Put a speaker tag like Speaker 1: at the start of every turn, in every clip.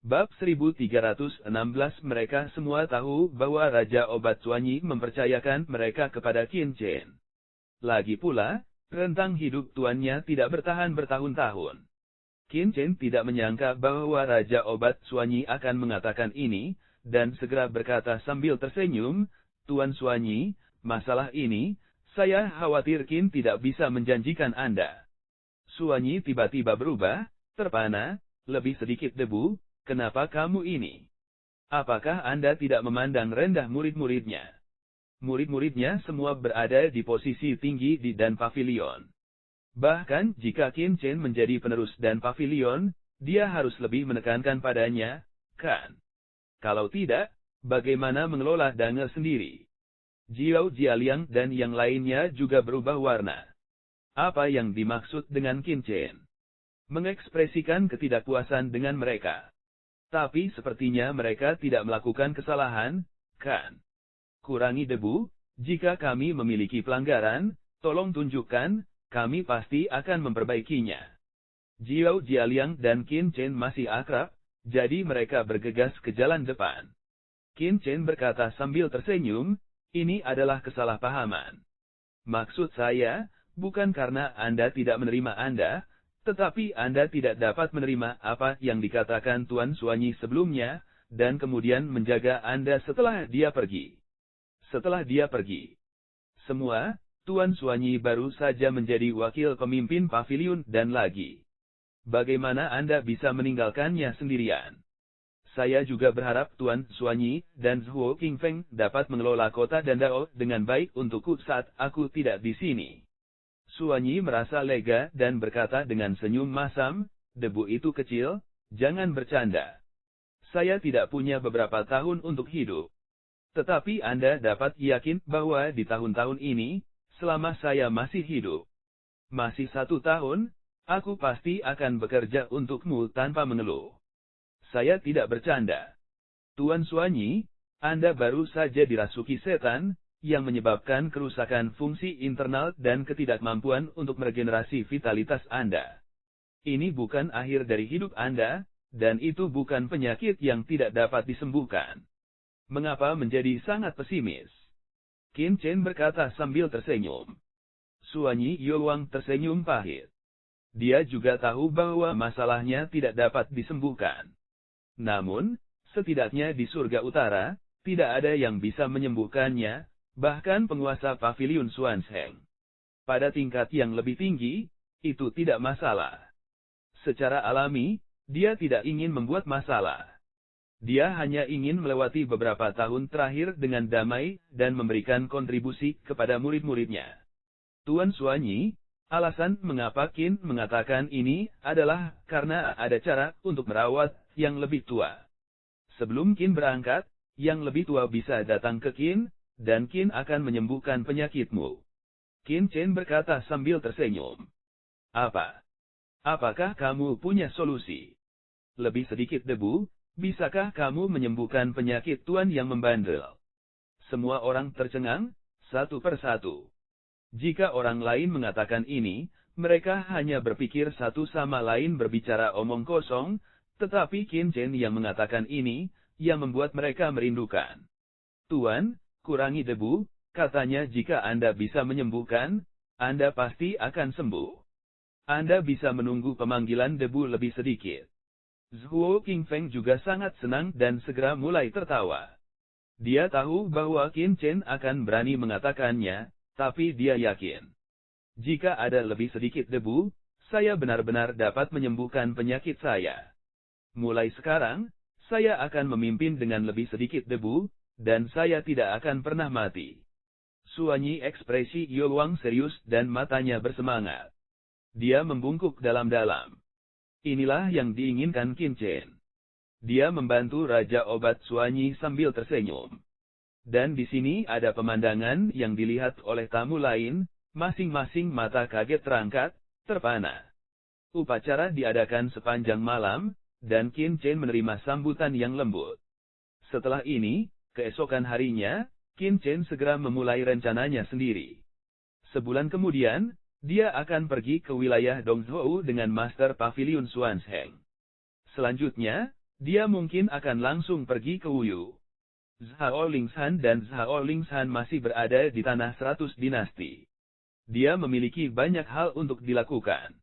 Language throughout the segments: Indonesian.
Speaker 1: Bab 1316 Mereka semua tahu bahwa Raja Obat Suanyi mempercayakan mereka kepada Qin Chen. Lagi pula, rentang hidup tuannya tidak bertahan bertahun-tahun. Qin Chen tidak menyangka bahwa Raja Obat Suanyi akan mengatakan ini, dan segera berkata sambil tersenyum, "Tuan Suanyi, masalah ini, saya khawatir Qin tidak bisa menjanjikan Anda." Suanyi tiba-tiba berubah, terpana, lebih sedikit debu. "Kenapa kamu ini? Apakah Anda tidak memandang rendah murid-muridnya?" Murid-muridnya semua berada di posisi tinggi di Dan Pavilion. Bahkan jika Qin Chen menjadi penerus Dan Pavilion, dia harus lebih menekankan padanya, kan? Kalau tidak, bagaimana mengelola Dange sendiri? Jiao Jialiang dan yang lainnya juga berubah warna. Apa yang dimaksud dengan Qin Chen? Mengekspresikan ketidakpuasan dengan mereka. Tapi sepertinya mereka tidak melakukan kesalahan, kan? Kurangi debu, jika kami memiliki pelanggaran, tolong tunjukkan, kami pasti akan memperbaikinya. Jiao Jialiang dan Qin Chen masih akrab, jadi mereka bergegas ke jalan depan. Qin Chen berkata sambil tersenyum, "Ini adalah kesalahpahaman. Maksud saya, bukan karena Anda tidak menerima Anda, tetapi Anda tidak dapat menerima apa yang dikatakan Tuan Suanyi sebelumnya, dan kemudian menjaga Anda setelah dia pergi. Setelah dia pergi. Semua, Tuan Suanyi baru saja menjadi wakil pemimpin pavilion dan lagi. Bagaimana Anda bisa meninggalkannya sendirian? Saya juga berharap Tuan Suanyi dan Zhuo Qingfeng dapat mengelola kota Dandao dengan baik untukku saat aku tidak di sini." Suanyi merasa lega dan berkata dengan senyum masam, "Debu itu kecil, jangan bercanda. Saya tidak punya beberapa tahun untuk hidup. Tetapi Anda dapat yakin bahwa di tahun-tahun ini, selama saya masih hidup, masih 1 tahun, aku pasti akan bekerja untukmu tanpa mengeluh. Saya tidak bercanda. Tuan Suanyi, Anda baru saja dirasuki setan, yang menyebabkan kerusakan fungsi internal dan ketidakmampuan untuk meregenerasi vitalitas Anda. Ini bukan akhir dari hidup Anda, dan itu bukan penyakit yang tidak dapat disembuhkan. Mengapa menjadi sangat pesimis?" Qin Chen berkata sambil tersenyum. Suanyi Youwang tersenyum pahit. Dia juga tahu bahwa masalahnya tidak dapat disembuhkan. Namun, setidaknya di surga utara, tidak ada yang bisa menyembuhkannya, bahkan penguasa pavilion Xuanzheng. Pada tingkat yang lebih tinggi, itu tidak masalah. Secara alami, dia tidak ingin membuat masalah. Dia hanya ingin melewati beberapa tahun terakhir dengan damai dan memberikan kontribusi kepada murid-muridnya. Tuan Suanyi, alasan mengapa Qin mengatakan ini adalah karena ada cara untuk merawat yang lebih tua. Sebelum Qin berangkat, yang lebih tua bisa datang ke Qin, dan Qin akan menyembuhkan penyakitmu. Qin Chen berkata sambil tersenyum. "Apa? Apakah kamu punya solusi? Lebih sedikit debu, bisakah kamu menyembuhkan penyakit Tuan yang membandel?" Semua orang tercengang, satu persatu. Jika orang lain mengatakan ini, mereka hanya berpikir satu sama lain berbicara omong kosong, tetapi Qin Chen yang mengatakan ini, yang membuat mereka merindukan. "Tuan, kurangi debu," katanya, "jika Anda bisa menyembuhkan, Anda pasti akan sembuh. Anda bisa menunggu pemanggilan debu lebih sedikit." Zhuo Qingfeng juga sangat senang dan segera mulai tertawa. Dia tahu bahwa Qin Chen akan berani mengatakannya, tapi dia yakin. "Jika ada lebih sedikit debu, saya benar-benar dapat menyembuhkan penyakit saya. Mulai sekarang, saya akan memimpin dengan lebih sedikit debu, dan saya tidak akan pernah mati." Suanyi ekspresi Youwang serius dan matanya bersemangat. Dia membungkuk dalam-dalam. Inilah yang diinginkan Qin Chen. Dia membantu Raja Obat Suanyi sambil tersenyum. Dan di sini ada pemandangan yang dilihat oleh tamu lain, masing-masing mata kaget terangkat, terpana. Upacara diadakan sepanjang malam, dan Qin Chen menerima sambutan yang lembut. Setelah ini, keesokan harinya, Qin Chen segera memulai rencananya sendiri. Sebulan kemudian, dia akan pergi ke wilayah Dongzhou dengan Master Pavilion Xuanzheng. Selanjutnya, dia mungkin akan langsung pergi ke Wuyu. Zhao Lingshan dan Zhao Lingshan masih berada di tanah 100 dinasti. Dia memiliki banyak hal untuk dilakukan.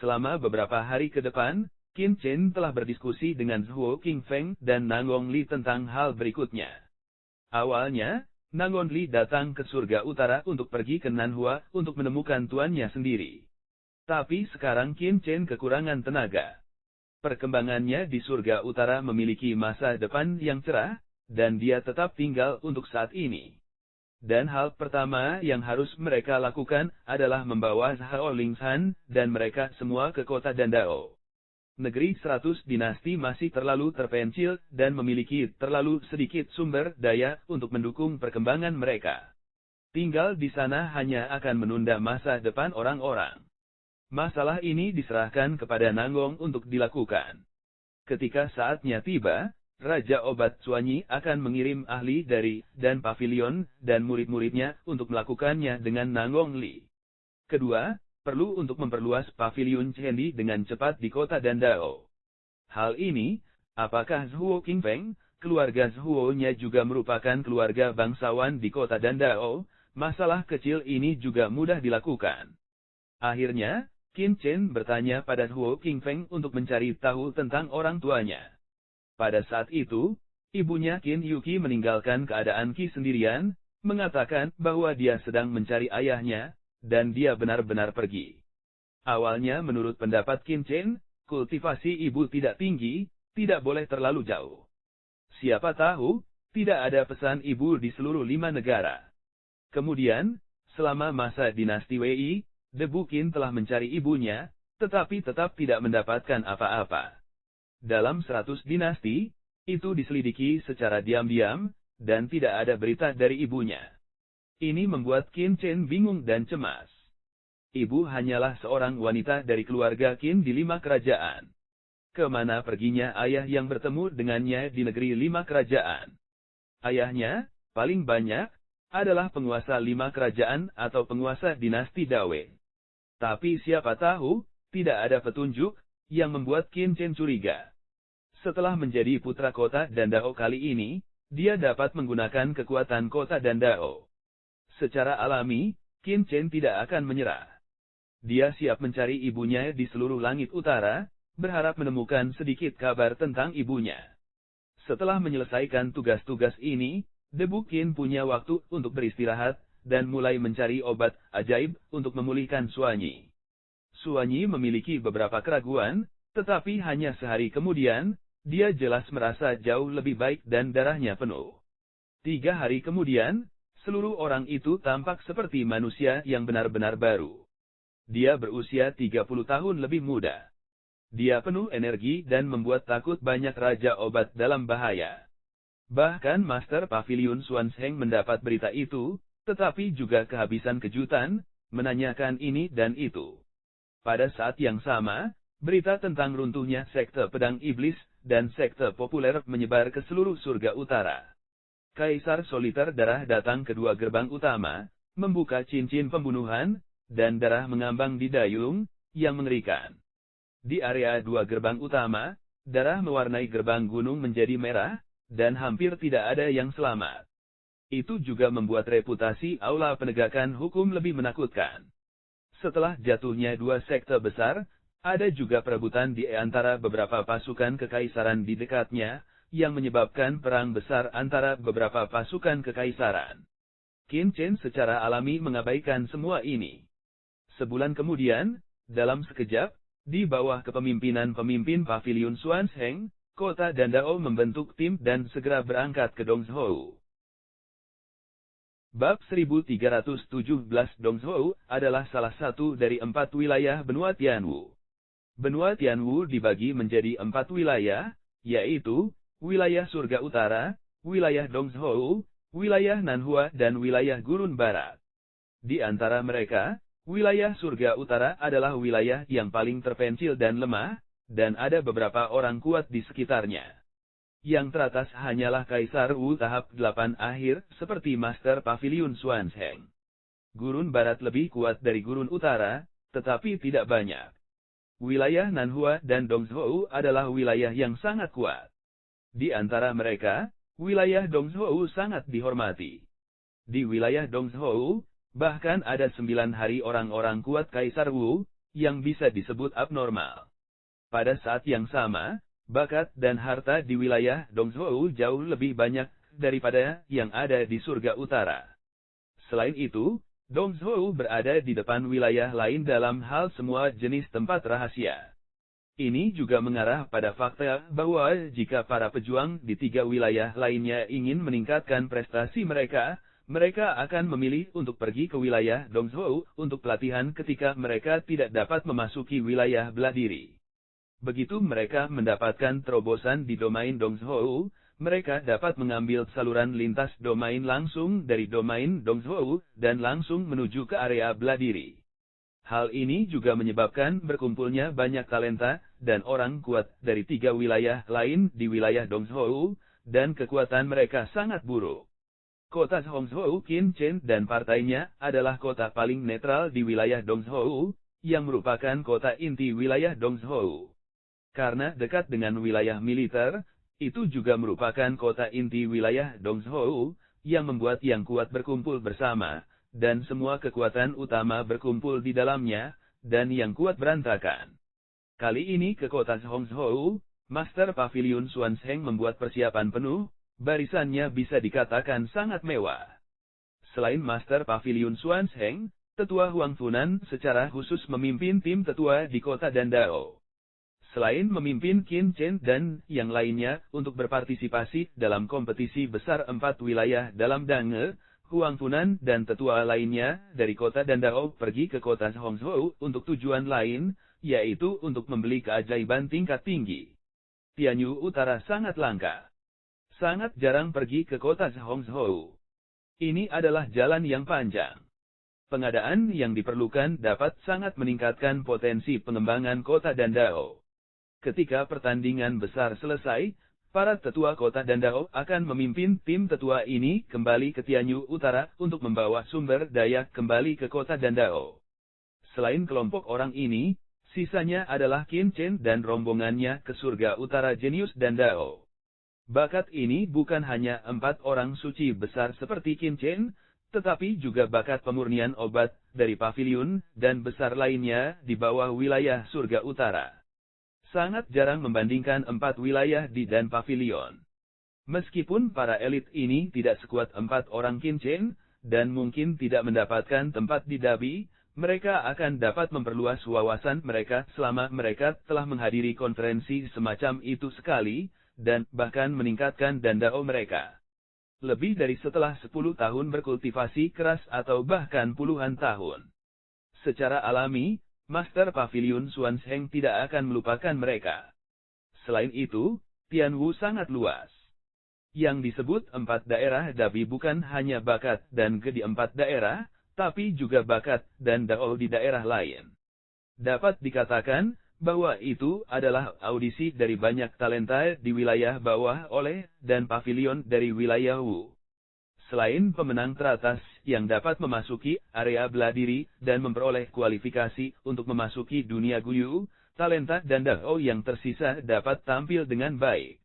Speaker 1: Selama beberapa hari ke depan, Qin Chen telah berdiskusi dengan Zhuo Qingfeng dan Nanggong Li tentang hal berikutnya. Awalnya, Nanggong Li datang ke surga utara untuk pergi ke Nanhua untuk menemukan tuannya sendiri. Tapi sekarang Qin Chen kekurangan tenaga. Perkembangannya di surga utara memiliki masa depan yang cerah, dan dia tetap tinggal untuk saat ini. Dan hal pertama yang harus mereka lakukan adalah membawa Zhao Lingshan dan mereka semua ke kota Dandao. Negeri 100 dinasti masih terlalu terpencil dan memiliki terlalu sedikit sumber daya untuk mendukung perkembangan mereka. Tinggal di sana hanya akan menunda masa depan orang-orang. Masalah ini diserahkan kepada Nanggong untuk dilakukan. Ketika saatnya tiba, Raja Obat Suanyi akan mengirim ahli dari dan pavilion dan murid-muridnya untuk melakukannya dengan Nanggong Li. Kedua, perlu untuk memperluas pavilion Chendi dengan cepat di kota Dandao. Hal ini, apakah Zhuo Qingfeng, keluarga Zhuo-nya juga merupakan keluarga bangsawan di kota Dandao, masalah kecil ini juga mudah dilakukan. Akhirnya, Qin Chen bertanya pada Zhuo Qingfeng untuk mencari tahu tentang orang tuanya. Pada saat itu, ibunya Qin Yuqi meninggalkan keadaan Qi sendirian, mengatakan bahwa dia sedang mencari ayahnya, dan dia benar-benar pergi. Awalnya menurut pendapat Qin Chen, kultivasi ibu tidak tinggi, tidak boleh terlalu jauh. Siapa tahu, tidak ada pesan ibu di seluruh 5 negara. Kemudian, selama masa dinasti Wei, Debu Qin telah mencari ibunya, tetapi tetap tidak mendapatkan apa-apa. Dalam 100 dinasti, itu diselidiki secara diam-diam, dan tidak ada berita dari ibunya. Ini membuat Qin Chen bingung dan cemas. Ibu hanyalah seorang wanita dari keluarga Qin di 5 kerajaan. Kemana perginya ayah yang bertemu dengannya di negeri 5 kerajaan? Ayahnya, paling banyak, adalah penguasa 5 kerajaan atau penguasa dinasti Dawe. Tapi siapa tahu, tidak ada petunjuk, yang membuat Qin Chen curiga. Setelah menjadi putra kota Dandao kali ini, dia dapat menggunakan kekuatan kota Dandao. Secara alami, Qin Chen tidak akan menyerah. Dia siap mencari ibunya di seluruh langit utara, berharap menemukan sedikit kabar tentang ibunya. Setelah menyelesaikan tugas-tugas ini, Debu Qin punya waktu untuk beristirahat, dan mulai mencari obat ajaib untuk memulihkan Suanyi. Suanyi memiliki beberapa keraguan, tetapi hanya sehari kemudian, dia jelas merasa jauh lebih baik dan darahnya penuh. 3 hari kemudian, seluruh orang itu tampak seperti manusia yang benar-benar baru. Dia berusia 30 tahun lebih muda. Dia penuh energi dan membuat takut banyak raja obat dalam bahaya. Bahkan Master Pavilion Xuanzheng mendapat berita itu, tetapi juga kehabisan kejutan, menanyakan ini dan itu. Pada saat yang sama, berita tentang runtuhnya sekte pedang iblis dan sekte populer menyebar ke seluruh surga utara. Kaisar Soliter Darah datang ke 2 gerbang utama, membuka cincin pembunuhan, dan darah mengambang di dayung, yang mengerikan. Di area 2 gerbang utama, darah mewarnai gerbang gunung menjadi merah, dan hampir tidak ada yang selamat. Itu juga membuat reputasi aula penegakan hukum lebih menakutkan. Setelah jatuhnya 2 sekte besar, ada juga perebutan di antara beberapa pasukan kekaisaran di dekatnya, yang menyebabkan perang besar antara beberapa pasukan kekaisaran. Qin Chen secara alami mengabaikan semua ini. Sebulan kemudian, dalam sekejap, di bawah kepemimpinan pemimpin Pavilion Xuanzheng, kota Dandao membentuk tim dan segera berangkat ke Dongzhou. Bab 1317 Dongzhou adalah salah satu dari 4 wilayah benua Tianwu. Benua Tianwu dibagi menjadi 4 wilayah, yaitu, wilayah surga utara, wilayah Dongzhou, wilayah Nanhua dan wilayah Gurun Barat. Di antara mereka, wilayah surga utara adalah wilayah yang paling terpencil dan lemah, dan ada beberapa orang kuat di sekitarnya. Yang teratas hanyalah Kaisar Wu tahap 8 akhir, seperti Master Pavilion Xuanzheng. Gurun Barat lebih kuat dari Gurun Utara, tetapi tidak banyak. wilayah Nanhua dan Dongzhou adalah wilayah yang sangat kuat. Di antara mereka, wilayah Dongzhou sangat dihormati. Di wilayah Dongzhou, bahkan ada 9 hari orang-orang kuat Kaisar Wu, yang bisa disebut abnormal. Pada saat yang sama, bakat dan harta di wilayah Dongzhou jauh lebih banyak daripada yang ada di surga utara. Selain itu, Dongzhou berada di depan wilayah lain dalam hal semua jenis tempat rahasia. Ini juga mengarah pada fakta bahwa jika para pejuang di 3 wilayah lainnya ingin meningkatkan prestasi mereka, mereka akan memilih untuk pergi ke wilayah Dongzhou untuk pelatihan ketika mereka tidak dapat memasuki wilayah belah diri. Begitu mereka mendapatkan terobosan di domain Dongzhou, mereka dapat mengambil saluran lintas domain langsung dari domain Dongzhou dan langsung menuju ke area belah diri. Hal ini juga menyebabkan berkumpulnya banyak talenta dan orang kuat dari 3 wilayah lain di wilayah Dongzhou, dan kekuatan mereka sangat buruk. Kota Hongzhou Qinchen dan partainya adalah kota paling netral di wilayah Dongzhou, yang merupakan kota inti wilayah Dongzhou. Karena dekat dengan wilayah militer, itu juga merupakan kota inti wilayah Dongzhou, yang membuat yang kuat berkumpul bersama, dan semua kekuatan utama berkumpul di dalamnya, dan yang kuat berantakan. Kali ini ke kota Hongzhou, Master Pavilion Xuanzheng membuat persiapan penuh, barisannya bisa dikatakan sangat mewah. Selain Master Pavilion Xuanzheng, Tetua Huang Funan secara khusus memimpin tim tetua di kota Dandao. Selain memimpin Qin Chen dan yang lainnya untuk berpartisipasi dalam kompetisi besar 4 wilayah dalam Dange, Huang Funan dan tetua lainnya dari kota Dandao pergi ke kota Hongzhou untuk tujuan lain, yaitu untuk membeli keajaiban tingkat tinggi. Tianyu Utara sangat langka. Sangat jarang pergi ke kota Hongzhou. Ini adalah jalan yang panjang. Pengadaan yang diperlukan dapat sangat meningkatkan potensi pengembangan kota Dandao. Ketika pertandingan besar selesai, para tetua kota Dandao akan memimpin tim tetua ini kembali ke Tianyu Utara untuk membawa sumber daya kembali ke kota Dandao. Selain kelompok orang ini, sisanya adalah Qin Chen dan rombongannya ke surga utara jenius Dandao. Bakat ini bukan hanya 4 orang suci besar seperti Qin Chen, tetapi juga bakat pemurnian obat dari pavilion dan besar lainnya di bawah wilayah surga utara. Sangat jarang membandingkan 4 wilayah di dan pavilion. Meskipun para elit ini tidak sekuat 4 orang Qin Chen, dan mungkin tidak mendapatkan tempat di Dabi, mereka akan dapat memperluas wawasan mereka selama mereka telah menghadiri konferensi semacam itu sekali, dan bahkan meningkatkan Dandao mereka. Lebih dari setelah 10 tahun berkultivasi keras atau bahkan puluhan tahun. Secara alami, Master Pavilion Xuanzheng tidak akan melupakan mereka. Selain itu, Tianwu sangat luas. Yang disebut 4 daerah Dabi bukan hanya bakat dan ke di 4 daerah, tapi juga bakat dan dao di daerah lain. Dapat dikatakan bahwa itu adalah audisi dari banyak talenta di wilayah bawah oleh dan pavilion dari wilayah Wu. Selain pemenang teratas yang dapat memasuki area belah diri dan memperoleh kualifikasi untuk memasuki dunia Guyu, talenta dan dao yang tersisa dapat tampil dengan baik.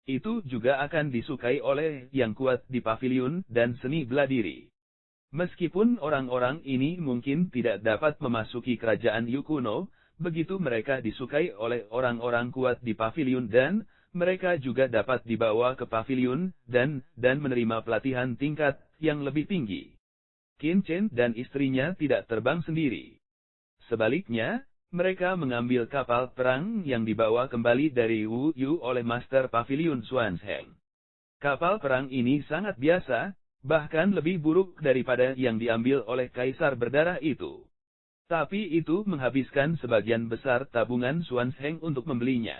Speaker 1: Itu juga akan disukai oleh yang kuat di pavilion dan seni belah diri. Meskipun orang-orang ini mungkin tidak dapat memasuki kerajaan Yu kuno, begitu mereka disukai oleh orang-orang kuat di pavilion dan mereka juga dapat dibawa ke pavilion dan menerima pelatihan tingkat yang lebih tinggi. Qin Chen dan istrinya tidak terbang sendiri. Sebaliknya, mereka mengambil kapal perang yang dibawa kembali dari Wu Yu oleh Master Pavilion Xuanzheng. Kapal perang ini sangat biasa, bahkan lebih buruk daripada yang diambil oleh Kaisar berdarah itu. Tapi itu menghabiskan sebagian besar tabungan Xuanzheng untuk membelinya.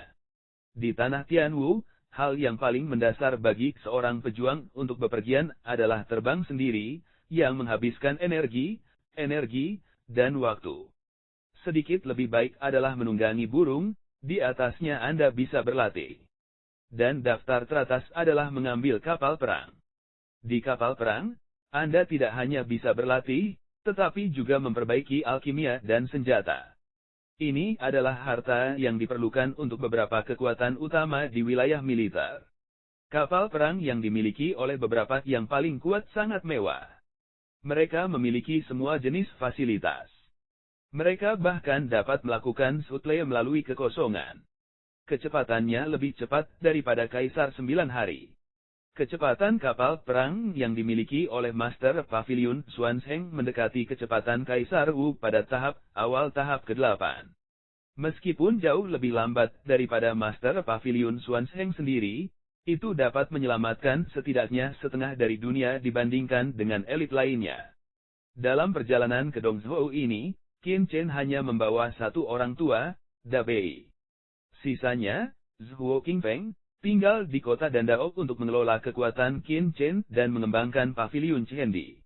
Speaker 1: Di tanah Tianwu, hal yang paling mendasar bagi seorang pejuang untuk bepergian adalah terbang sendiri, yang menghabiskan energi, dan waktu. Sedikit lebih baik adalah menunggangi burung, di atasnya Anda bisa berlatih. Dan daftar teratas adalah mengambil kapal perang. Di kapal perang, Anda tidak hanya bisa berlatih, tetapi juga memperbaiki alkimia dan senjata. Ini adalah harta yang diperlukan untuk beberapa kekuatan utama di wilayah militer. Kapal perang yang dimiliki oleh beberapa yang paling kuat sangat mewah. Mereka memiliki semua jenis fasilitas. Mereka bahkan dapat melakukan shuttle melalui kekosongan. Kecepatannya lebih cepat daripada Kaisar 9 hari. Kecepatan kapal perang yang dimiliki oleh Master Pavilion Swansheng mendekati kecepatan Kaisar Wu pada tahap ke-8. Meskipun jauh lebih lambat daripada Master Pavilion Swansheng sendiri, itu dapat menyelamatkan setidaknya setengah dari dunia dibandingkan dengan elit lainnya. Dalam perjalanan ke Dongzhou ini, Qin Chen hanya membawa satu orang tua, Da Bei. Sisanya, Zhuo Qingfeng, tinggal di kota Dandao untuk mengelola kekuatan Qin Chen dan mengembangkan Pavilion Chendi.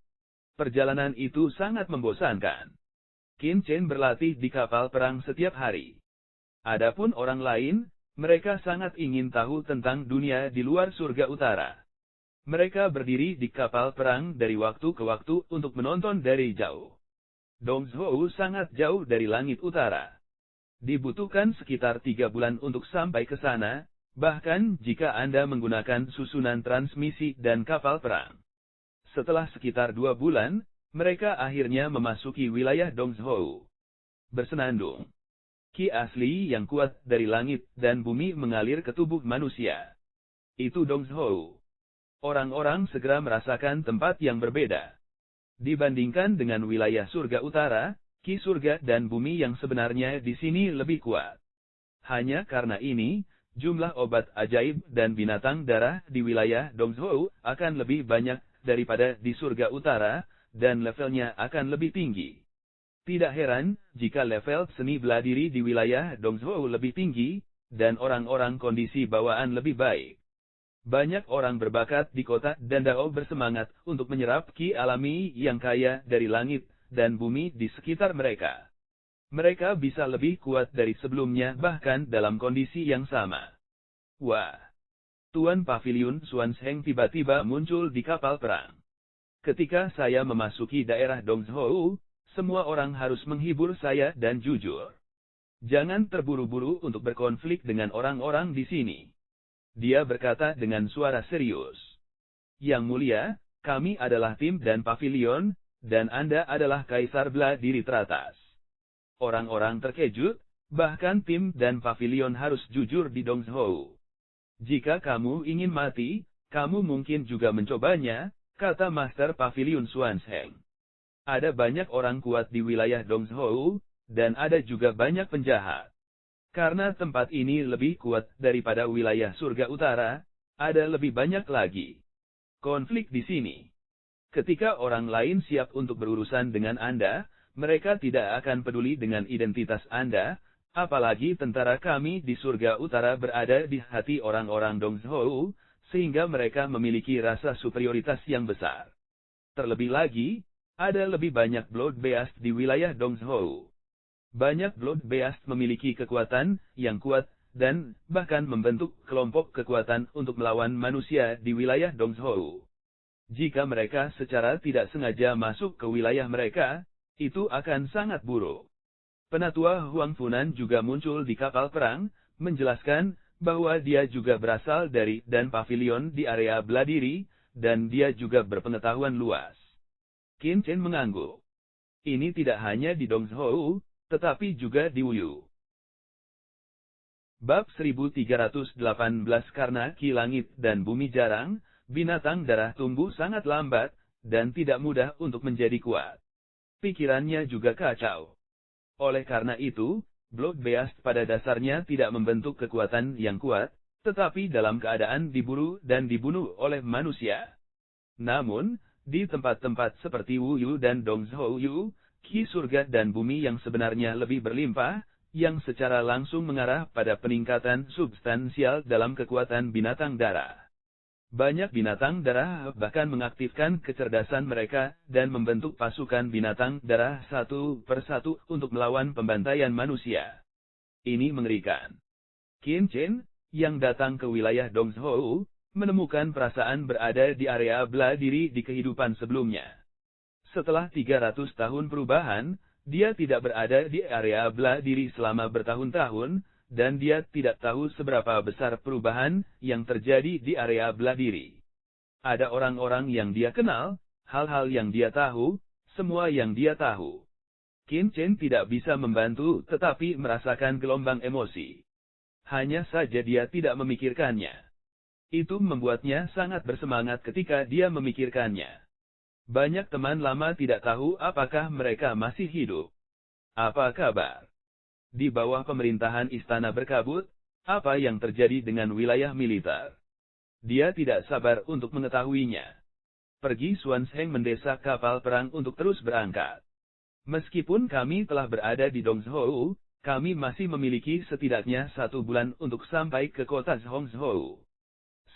Speaker 1: Perjalanan itu sangat membosankan. Qin Chen berlatih di kapal perang setiap hari. Adapun orang lain, mereka sangat ingin tahu tentang dunia di luar surga utara. Mereka berdiri di kapal perang dari waktu ke waktu untuk menonton dari jauh. Dongzhou sangat jauh dari langit utara. Dibutuhkan sekitar 3 bulan untuk sampai ke sana, bahkan jika Anda menggunakan susunan transmisi dan kapal perang. Setelah sekitar 2 bulan, mereka akhirnya memasuki wilayah Dongzhou. Bersenandung. Qi asli yang kuat dari langit dan bumi mengalir ke tubuh manusia. Itu Dongzhou. Orang-orang segera merasakan tempat yang berbeda. Dibandingkan dengan wilayah surga utara, Qi surga dan bumi yang sebenarnya di sini lebih kuat. Hanya karena ini, jumlah obat ajaib dan binatang darah di wilayah Dongzhou akan lebih banyak daripada di surga utara, dan levelnya akan lebih tinggi. Tidak heran, jika level seni bela diri di wilayah Dongzhou lebih tinggi, dan orang-orang kondisi bawaan lebih baik. Banyak orang berbakat di kota Dandao bersemangat untuk menyerap ki alami yang kaya dari langit dan bumi di sekitar mereka. Mereka bisa lebih kuat dari sebelumnya bahkan dalam kondisi yang sama. Wah! Tuan Pavilion Swansheng tiba-tiba muncul di kapal perang. Ketika saya memasuki daerah Dongzhou, semua orang harus menghibur saya dan jujur. Jangan terburu-buru untuk berkonflik dengan orang-orang di sini. Dia berkata dengan suara serius. Yang mulia, kami adalah tim dan pavilion, dan Anda adalah kaisar bela diri teratas. Orang-orang terkejut, bahkan tim dan pavilion harus jujur di Dongzhou. Jika kamu ingin mati, kamu mungkin juga mencobanya, kata Master Pavilion Swansheng. Ada banyak orang kuat di wilayah Dongzhou, dan ada juga banyak penjahat. Karena tempat ini lebih kuat daripada wilayah surga utara, ada lebih banyak lagi konflik di sini. Ketika orang lain siap untuk berurusan dengan Anda, mereka tidak akan peduli dengan identitas Anda, apalagi tentara kami di surga utara berada di hati orang-orang Dongzhou, sehingga mereka memiliki rasa superioritas yang besar. Terlebih lagi, ada lebih banyak Blood Beast di wilayah Dongzhou. Banyak Blood Beast memiliki kekuatan yang kuat, dan bahkan membentuk kelompok kekuatan untuk melawan manusia di wilayah Dongzhou. Jika mereka secara tidak sengaja masuk ke wilayah mereka, itu akan sangat buruk. Penatua Huang Funan juga muncul di kapal perang, menjelaskan bahwa dia juga berasal dari dan pavilion di area bela diri, dan dia juga berpengetahuan luas. Qin Chen mengangguk. Ini tidak hanya di Dongzhou, tetapi juga di Wuyu. Bab 1318 Karena ki langit dan bumi jarang, binatang darah tumbuh sangat lambat, dan tidak mudah untuk menjadi kuat. Pikirannya juga kacau. Oleh karena itu, Blood Beast pada dasarnya tidak membentuk kekuatan yang kuat, tetapi dalam keadaan diburu dan dibunuh oleh manusia. Namun, di tempat-tempat seperti Wuyu dan Dongzhou, ki surga dan bumi yang sebenarnya lebih berlimpah, yang secara langsung mengarah pada peningkatan substansial dalam kekuatan binatang darah. Banyak binatang darah bahkan mengaktifkan kecerdasan mereka dan membentuk pasukan binatang darah satu persatu untuk melawan pembantaian manusia. Ini mengerikan. Qin Chen, yang datang ke wilayah Dongzhou, menemukan perasaan berada di area bela diri di kehidupan sebelumnya. Setelah 300 tahun perubahan, dia tidak berada di area bela diri selama bertahun-tahun, dan dia tidak tahu seberapa besar perubahan yang terjadi di area bela diri. Ada orang-orang yang dia kenal, hal-hal yang dia tahu, semua yang dia tahu. Qin Chen tidak bisa membantu tetapi merasakan gelombang emosi. Hanya saja dia tidak memikirkannya. Itu membuatnya sangat bersemangat ketika dia memikirkannya. Banyak teman lama tidak tahu apakah mereka masih hidup. Apa kabar? Di bawah pemerintahan Istana Berkabut, apa yang terjadi dengan wilayah militer? Dia tidak sabar untuk mengetahuinya. Pergi Xuanzheng mendesak kapal perang untuk terus berangkat. Meskipun kami telah berada di Dongzhou, kami masih memiliki setidaknya 1 bulan untuk sampai ke kota Zhongzhou.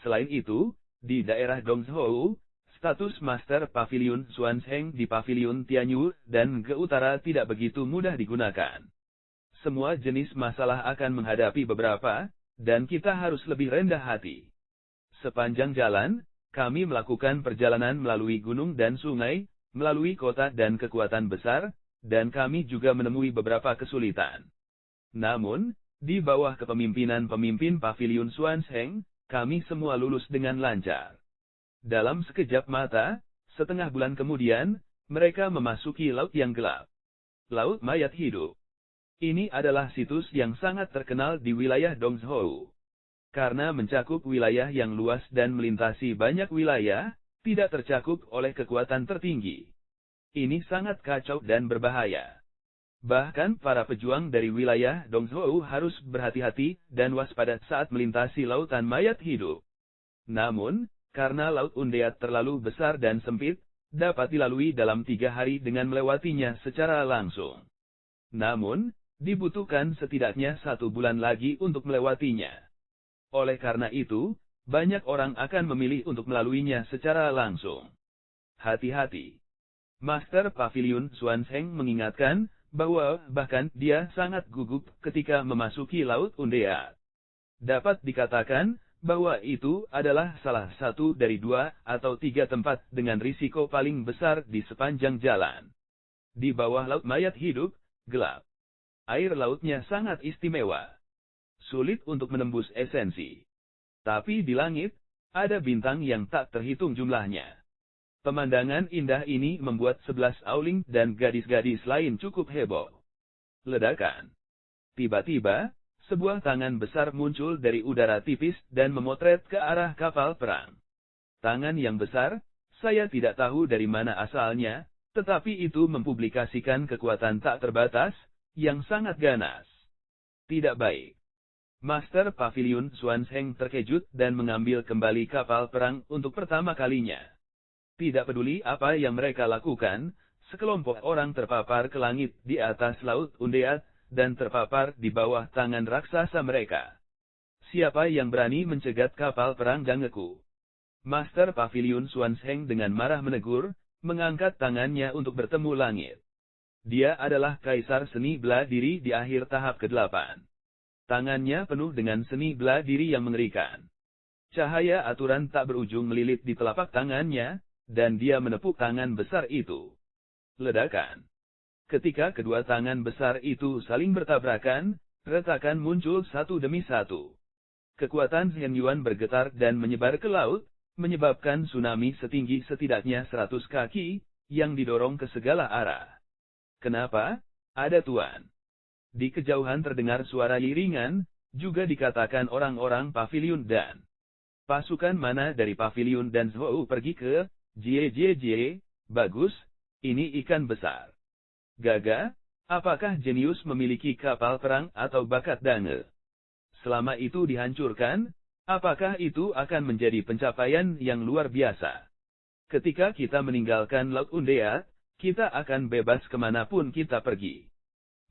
Speaker 1: Selain itu, di daerah Dongzhou, status Master Pavilion Xuanzheng di Pavilion Tianyu dan Ge Utara tidak begitu mudah digunakan. Semua jenis masalah akan menghadapi beberapa, dan kita harus lebih rendah hati. Sepanjang jalan, kami melakukan perjalanan melalui gunung dan sungai, melalui kota dan kekuatan besar, dan kami juga menemui beberapa kesulitan. Namun, di bawah kepemimpinan pemimpin Pavilion Xuanzheng, kami semua lulus dengan lancar. Dalam sekejap mata, setengah bulan kemudian, mereka memasuki laut yang gelap. Laut mayat hidup. Ini adalah situs yang sangat terkenal di wilayah Dongzhou. Karena mencakup wilayah yang luas dan melintasi banyak wilayah, tidak tercakup oleh kekuatan tertinggi. Ini sangat kacau dan berbahaya. Bahkan para pejuang dari wilayah Dongzhou harus berhati-hati dan waspada saat melintasi lautan mayat hidup. Namun, karena Laut Undeat terlalu besar dan sempit, dapat dilalui dalam 3 hari dengan melewatinya secara langsung. Namun, dibutuhkan setidaknya 1 bulan lagi untuk melewatinya. Oleh karena itu, banyak orang akan memilih untuk melaluinya secara langsung. Hati-hati. Master Pavilion Xuanzheng mengingatkan, bahwa bahkan dia sangat gugup ketika memasuki Laut Undeat. Dapat dikatakan, bahwa itu adalah salah satu dari 2 atau 3 tempat dengan risiko paling besar di sepanjang jalan. Di bawah laut mayat hidup, gelap. Air lautnya sangat istimewa. Sulit untuk menembus esensi. Tapi di langit, ada bintang yang tak terhitung jumlahnya. Pemandangan indah ini membuat 11 Aoling dan gadis-gadis lain cukup heboh. Ledakan. Tiba-tiba, sebuah tangan besar muncul dari udara tipis dan memotret ke arah kapal perang. Tangan yang besar, saya tidak tahu dari mana asalnya, tetapi itu mempublikasikan kekuatan tak terbatas, yang sangat ganas. Tidak baik. Master Pavilion Xuanzheng terkejut dan mengambil kembali kapal perang untuk pertama kalinya. Tidak peduli apa yang mereka lakukan, sekelompok orang terpapar ke langit di atas Laut Undeat, dan terpapar di bawah tangan raksasa mereka. Siapa yang berani mencegat kapal perang Dangeku? Master Pavilion Xuanzheng dengan marah menegur, mengangkat tangannya untuk bertemu langit. Dia adalah kaisar seni bela diri di akhir tahap ke-8. Tangannya penuh dengan seni bela diri yang mengerikan. Cahaya aturan tak berujung melilit di telapak tangannya, dan dia menepuk tangan besar itu. Ledakan. Ketika kedua tangan besar itu saling bertabrakan, retakan muncul satu demi satu. Kekuatan Zhen Yuan bergetar dan menyebar ke laut, menyebabkan tsunami setinggi setidaknya 100 kaki, yang didorong ke segala arah. Kenapa? Ada tuan. Di kejauhan terdengar suara iringan, juga dikatakan orang-orang Pavilion dan pasukan mana dari Pavilion dan Zhou pergi ke Jie. Bagus, ini ikan besar. Gaga, apakah jenius memiliki kapal perang atau bakat dange? Selama itu dihancurkan, apakah itu akan menjadi pencapaian yang luar biasa? Ketika kita meninggalkan Laut Undeat, kita akan bebas kemanapun kita pergi.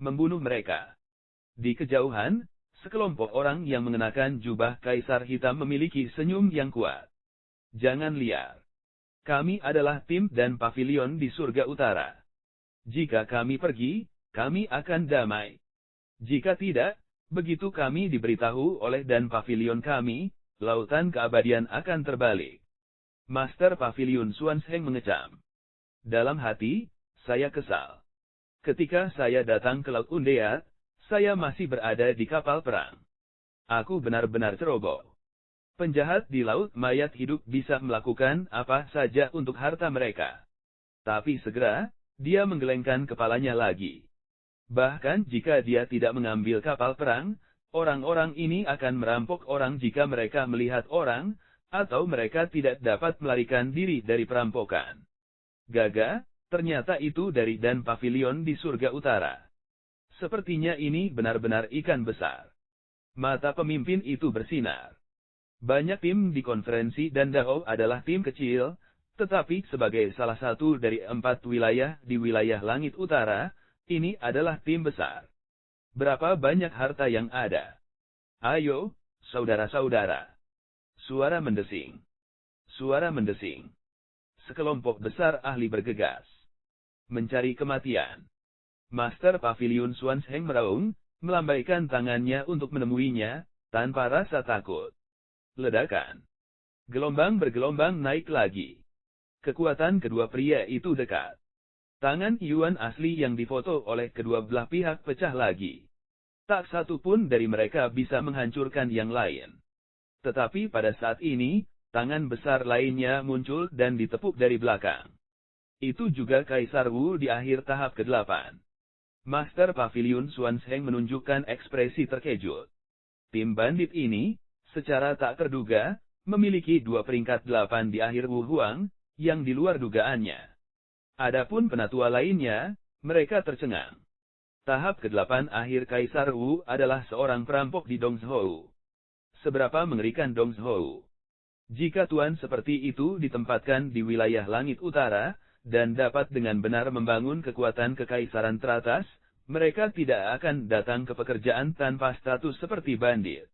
Speaker 1: Membunuh mereka. Di kejauhan, sekelompok orang yang mengenakan jubah kaisar hitam memiliki senyum yang kuat. Jangan liar. Kami adalah tim dan pavilion di surga utara. Jika kami pergi, kami akan damai. Jika tidak, begitu kami diberitahu oleh dan pavilion kami, lautan keabadian akan terbalik. Master Pavilion Xuanzheng mengecam. Dalam hati, saya kesal. Ketika saya datang ke Laut Undea, saya masih berada di kapal perang. Aku benar-benar ceroboh. Penjahat di laut mayat hidup bisa melakukan apa saja untuk harta mereka. Tapi segera, dia menggelengkan kepalanya lagi. Bahkan jika dia tidak mengambil kapal perang, orang-orang ini akan merampok orang jika mereka melihat orang, atau mereka tidak dapat melarikan diri dari perampokan. Gaga, ternyata itu dari Dan Pavilion di surga utara. Sepertinya ini benar-benar ikan besar. Mata pemimpin itu bersinar. Banyak tim di konferensi dan Dao adalah tim kecil, tetapi sebagai salah satu dari 4 wilayah di wilayah langit utara, ini adalah tim besar. Berapa banyak harta yang ada? Ayo, saudara-saudara. Suara mendesing. Suara mendesing. Sekelompok besar ahli bergegas. Mencari kematian. Master Pavilion Swansheng meraung, melambaikan tangannya untuk menemuinya, tanpa rasa takut. Ledakan. Gelombang bergelombang naik lagi. Kekuatan kedua pria itu dekat. Tangan Yuan asli yang difoto oleh kedua belah pihak pecah lagi. Tak satu pun dari mereka bisa menghancurkan yang lain. Tetapi pada saat ini, tangan besar lainnya muncul dan ditepuk dari belakang. Itu juga Kaisar Wu di akhir tahap ke-8. Master Pavilion Swansheng menunjukkan ekspresi terkejut. Tim bandit ini, secara tak terduga, memiliki 2 peringkat 8 di akhir Wu Huang, yang di luar dugaannya. Adapun penatua lainnya, mereka tercengang. Tahap ke-8 akhir Kaisar Wu adalah seorang perampok di Dongzhou. Seberapa mengerikan Dongzhou? Jika tuan seperti itu ditempatkan di wilayah langit utara, dan dapat dengan benar membangun kekuatan kekaisaran teratas, mereka tidak akan datang ke pekerjaan tanpa status seperti bandit.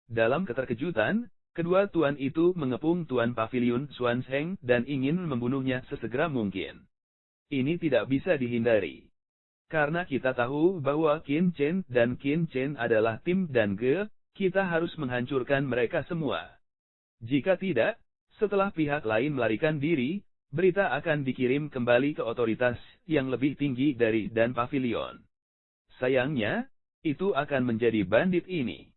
Speaker 1: Dalam keterkejutan, kedua tuan itu mengepung Tuan Pavilion Swansheng dan ingin membunuhnya sesegera mungkin. Ini tidak bisa dihindari. Karena kita tahu bahwa Qin Chen dan Qin Chen adalah tim dan kita harus menghancurkan mereka semua. Jika tidak, setelah pihak lain melarikan diri, berita akan dikirim kembali ke otoritas yang lebih tinggi dari Dan Pavilion. Sayangnya, itu akan menjadi bandit ini.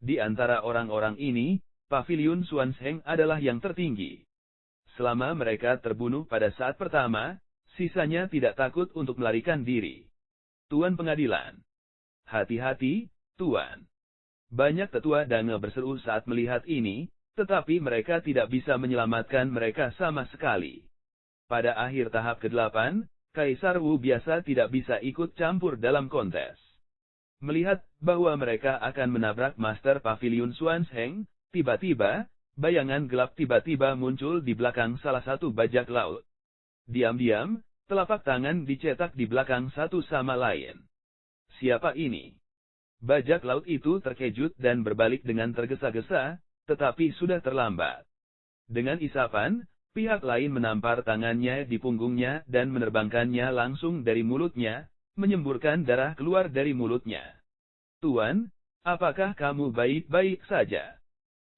Speaker 1: Di antara orang-orang ini, Pavilion Swansheng adalah yang tertinggi. Selama mereka terbunuh pada saat pertama, sisanya tidak takut untuk melarikan diri. Tuan pengadilan. Hati-hati, Tuan. Banyak tetua Dange berseru saat melihat ini, tetapi mereka tidak bisa menyelamatkan mereka sama sekali. Pada akhir tahap ke-8, Kaisar Wu biasa tidak bisa ikut campur dalam kontes. Melihat bahwa mereka akan menabrak Master Pavilion Swansheng, tiba-tiba, bayangan gelap tiba-tiba muncul di belakang salah satu bajak laut. Diam-diam, telapak tangan dicetak di belakang satu sama lain. Siapa ini? Bajak laut itu terkejut dan berbalik dengan tergesa-gesa, tetapi sudah terlambat. Dengan isapan, pihak lain menampar tangannya di punggungnya dan menerbangkannya langsung dari mulutnya, menyemburkan darah keluar dari mulutnya. Tuan, apakah kamu baik-baik saja?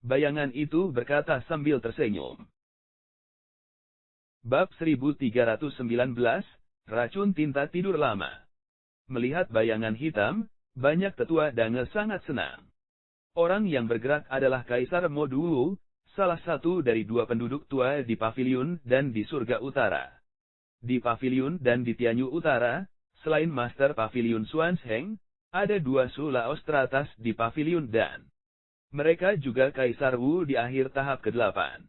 Speaker 1: Bayangan itu berkata sambil tersenyum. Bab 1319, Racun Tinta Tidur Lama. Melihat bayangan hitam, banyak tetua Dange sangat senang. Orang yang bergerak adalah Kaisar Mo Duwu, salah satu dari 2 penduduk tua di Pavilion dan di Surga Utara. Di Pavilion dan di Tianyu Utara, selain Master Pavilion Swansheng, ada 2 Sulaos teratas di Pavilion dan mereka juga Kaisar Wu di akhir tahap ke-8.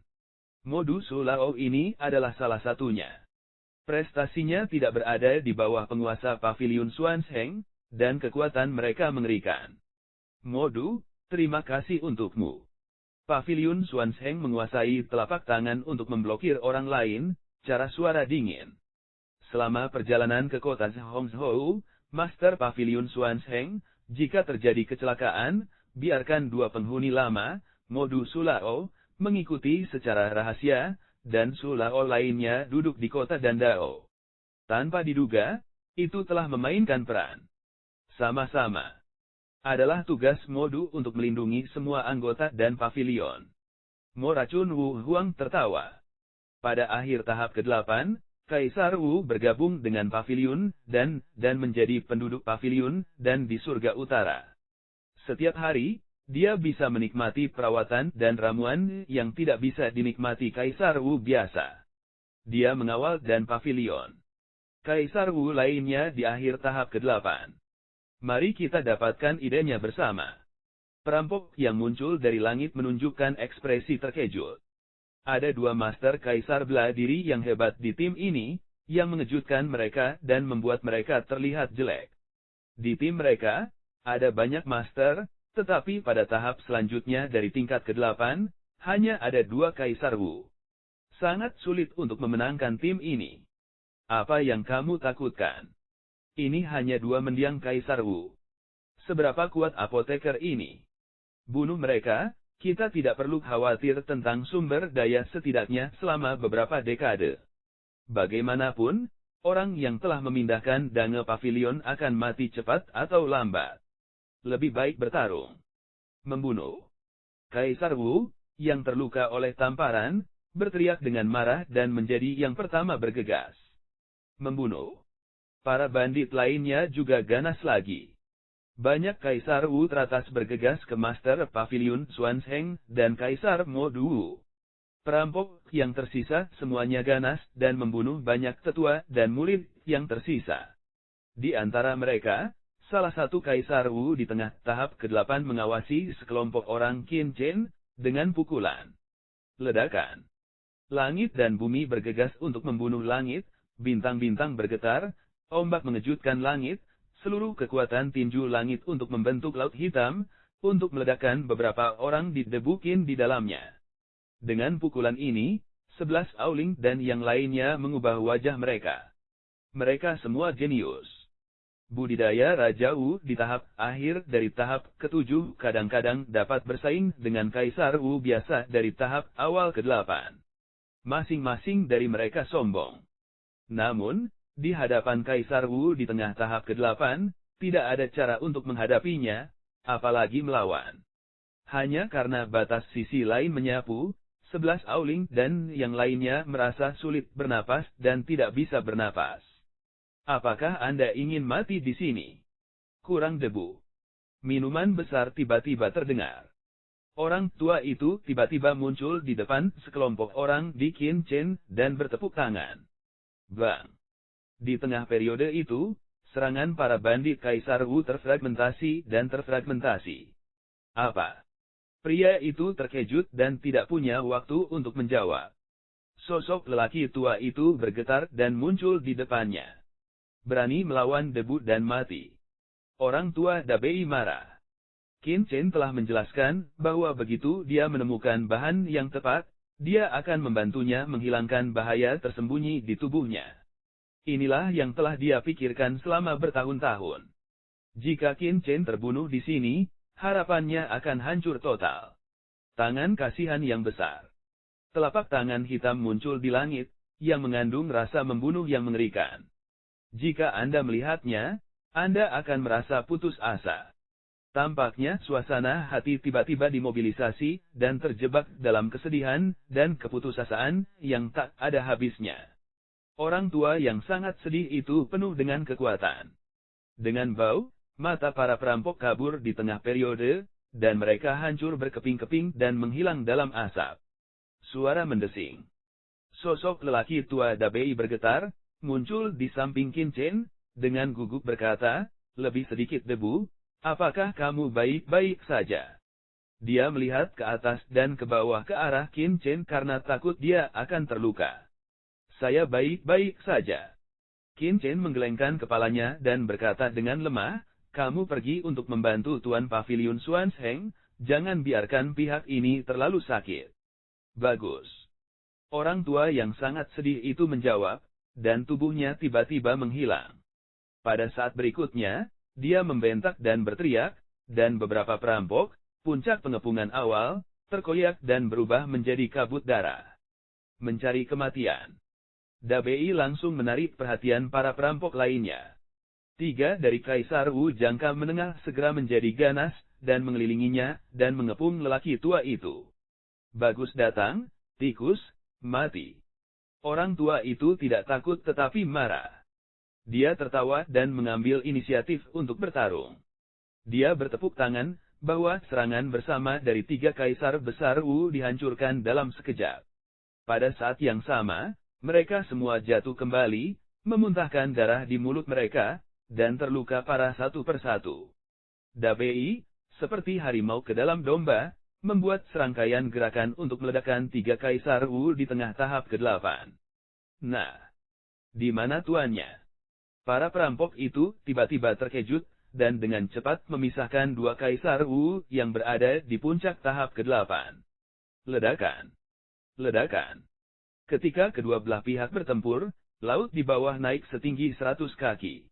Speaker 1: Modu Sulao ini adalah salah satunya. Prestasinya tidak berada di bawah penguasa Pavilion Swansheng, dan kekuatan mereka mengerikan. Modu, terima kasih untukmu. Pavilion Swansheng menguasai telapak tangan untuk memblokir orang lain, cara suara dingin. Selama perjalanan ke kota Hongzhou, Master Pavilion Swansheng, jika terjadi kecelakaan, biarkan 2 penghuni lama, Modu Sulao, mengikuti secara rahasia, dan Sulao lainnya duduk di kota Dandao. Tanpa diduga, itu telah memainkan peran. Sama-sama. Adalah tugas Modu untuk melindungi semua anggota dan pavilion. Mo Racun Wu Huang tertawa. Pada akhir tahap ke-8, Kaisar Wu bergabung dengan paviliun dan menjadi penduduk paviliun dan di surga utara. Setiap hari, dia bisa menikmati perawatan dan ramuan yang tidak bisa dinikmati Kaisar Wu biasa. Dia mengawal dan pavilion. Kaisar Wu lainnya di akhir tahap ke-8. Mari kita dapatkan idenya bersama. Perampok yang muncul dari langit menunjukkan ekspresi terkejut. Ada dua master kaisar bela diri yang hebat di tim ini, yang mengejutkan mereka dan membuat mereka terlihat jelek. Di tim mereka, ada banyak master, tetapi pada tahap selanjutnya dari tingkat ke-8, hanya ada dua kaisar Wu. Sangat sulit untuk memenangkan tim ini. Apa yang kamu takutkan? Ini hanya dua mendiang kaisar Wu. Seberapa kuat apoteker ini? Bunuh mereka. Kita tidak perlu khawatir tentang sumber daya setidaknya selama beberapa dekade. Bagaimanapun, orang yang telah memindahkan Dange Pavilion akan mati cepat atau lambat. Lebih baik bertarung. Membunuh. Kaisar Wu, yang terluka oleh tamparan, berteriak dengan marah dan menjadi yang pertama bergegas. Membunuh. Para bandit lainnya juga ganas lagi. Banyak Kaisar Wu teratas bergegas ke Master Pavilion Xuanzheng dan Kaisar Mo Duwu. Perampok yang tersisa semuanya ganas dan membunuh banyak tetua dan murid yang tersisa. Di antara mereka, salah satu Kaisar Wu di tengah tahap ke-8 mengawasi sekelompok orang Qin Chen dengan pukulan. Ledakan. Langit dan bumi bergegas untuk membunuh langit, bintang-bintang bergetar, ombak mengejutkan langit, seluruh kekuatan tinju langit untuk membentuk laut hitam, untuk meledakkan beberapa orang di debu Qin di dalamnya. Dengan pukulan ini, 11 Aoling dan yang lainnya mengubah wajah mereka. Mereka semua jenius. Budidaya Raja Wu di tahap akhir dari tahap ke-7 kadang-kadang dapat bersaing dengan Kaisar Wu biasa dari tahap awal ke-8. Masing-masing dari mereka sombong. Namun, di hadapan Kaisar Wu di tengah tahap ke-8, tidak ada cara untuk menghadapinya, apalagi melawan. Hanya karena batas sisi lain menyapu, 11 Aoling dan yang lainnya merasa sulit bernapas dan tidak bisa bernapas. Apakah Anda ingin mati di sini? Kurang debu. Minuman besar tiba-tiba terdengar. Orang tua itu tiba-tiba muncul di depan sekelompok orang di Qin Chen dan bertepuk tangan. Bang! Di tengah periode itu, serangan para bandit Kaisar Wu terfragmentasi dan terfragmentasi. Apa? Pria itu terkejut dan tidak punya waktu untuk menjawab. Sosok lelaki tua itu bergetar dan muncul di depannya. Berani melawan debu dan mati. Orang tua Dabei marah. Qin Chen telah menjelaskan bahwa begitu dia menemukan bahan yang tepat, dia akan membantunya menghilangkan bahaya tersembunyi di tubuhnya. Inilah yang telah dia pikirkan selama bertahun-tahun. Jika Qin Chen terbunuh di sini, harapannya akan hancur total. Tangan kasihan yang besar. Telapak tangan hitam muncul di langit, yang mengandung rasa membunuh yang mengerikan. Jika Anda melihatnya, Anda akan merasa putus asa. Tampaknya suasana hati tiba-tiba dimobilisasi dan terjebak dalam kesedihan dan keputusasaan yang tak ada habisnya. Orang tua yang sangat sedih itu penuh dengan kekuatan. Dengan bau, mata para perampok kabur di tengah periode, dan mereka hancur berkeping-keping dan menghilang dalam asap. Suara mendesing. Sosok lelaki tua Dabei bergetar, muncul di samping Qin Chen, dengan gugup berkata, lebih sedikit debu, apakah kamu baik-baik saja? Dia melihat ke atas dan ke bawah ke arah Qin Chen karena takut dia akan terluka. Saya baik-baik saja. Qin Chen menggelengkan kepalanya dan berkata dengan lemah, kamu pergi untuk membantu Tuan Pavilion Xuanzheng, jangan biarkan pihak ini terlalu sakit. Bagus. Orang tua yang sangat sedih itu menjawab, dan tubuhnya tiba-tiba menghilang. Pada saat berikutnya, dia membentak dan berteriak, dan beberapa perampok, puncak pengepungan awal, terkoyak dan berubah menjadi kabut darah. Mencari kematian. Dabei langsung menarik perhatian para perampok lainnya. 3 dari Kaisar Wu jangka menengah segera menjadi ganas, dan mengelilinginya, dan mengepung lelaki tua itu. Bagus datang, tikus, mati. Orang tua itu tidak takut tetapi marah. Dia tertawa dan mengambil inisiatif untuk bertarung. Dia bertepuk tangan, bahwa serangan bersama dari 3 kaisar besar Wu dihancurkan dalam sekejap. Pada saat yang sama, mereka semua jatuh kembali, memuntahkan darah di mulut mereka, dan terluka parah satu persatu. Dabei, seperti harimau ke dalam domba, membuat serangkaian gerakan untuk meledakkan 3 kaisar Wu di tengah tahap ke-8. Nah, di mana tuannya? Para perampok itu tiba-tiba terkejut, dan dengan cepat memisahkan 2 kaisar Wu yang berada di puncak tahap ke-8. Ledakan. Ledakan. Ketika kedua belah pihak bertempur, laut di bawah naik setinggi 100 kaki.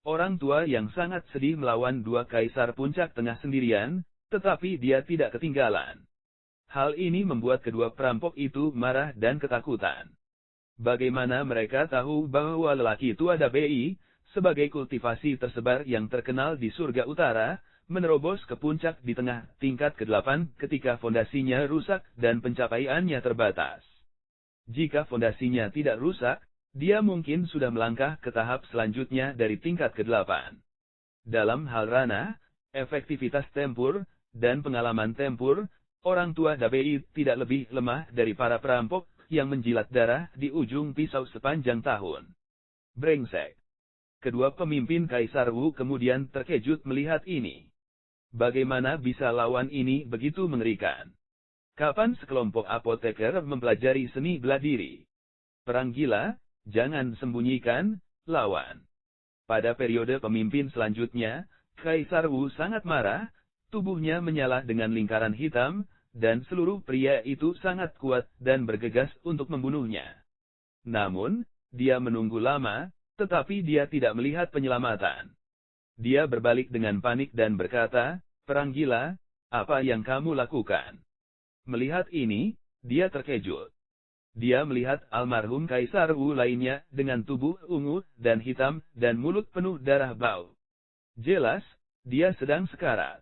Speaker 1: Orang tua yang sangat sedih melawan 2 kaisar puncak tengah sendirian, tetapi dia tidak ketinggalan. Hal ini membuat kedua perampok itu marah dan ketakutan. Bagaimana mereka tahu bahwa lelaki tua Dabei, sebagai kultivasi tersebar yang terkenal di surga utara, menerobos ke puncak di tengah tingkat ke-8 ketika fondasinya rusak dan pencapaiannya terbatas. Jika fondasinya tidak rusak, dia mungkin sudah melangkah ke tahap selanjutnya dari tingkat ke-8. Dalam hal ranah, efektivitas tempur, dan pengalaman tempur, orang tua Dabei tidak lebih lemah dari para perampok yang menjilat darah di ujung pisau sepanjang tahun. Brengsek. Kedua pemimpin Kaisar Wu kemudian terkejut melihat ini. Bagaimana bisa lawan ini begitu mengerikan? Kapan sekelompok apoteker mempelajari seni bela diri? Perang gila, jangan sembunyikan, lawan. Pada periode pemimpin selanjutnya, Kaisar Wu sangat marah, tubuhnya menyala dengan lingkaran hitam, dan seluruh pria itu sangat kuat dan bergegas untuk membunuhnya. Namun, dia menunggu lama, tetapi dia tidak melihat penyelamatan. Dia berbalik dengan panik dan berkata, "Perang gila, apa yang kamu lakukan?" Melihat ini, dia terkejut. Dia melihat almarhum Kaisar Wu lainnya dengan tubuh ungu dan hitam dan mulut penuh darah bau. Jelas, dia sedang sekarat.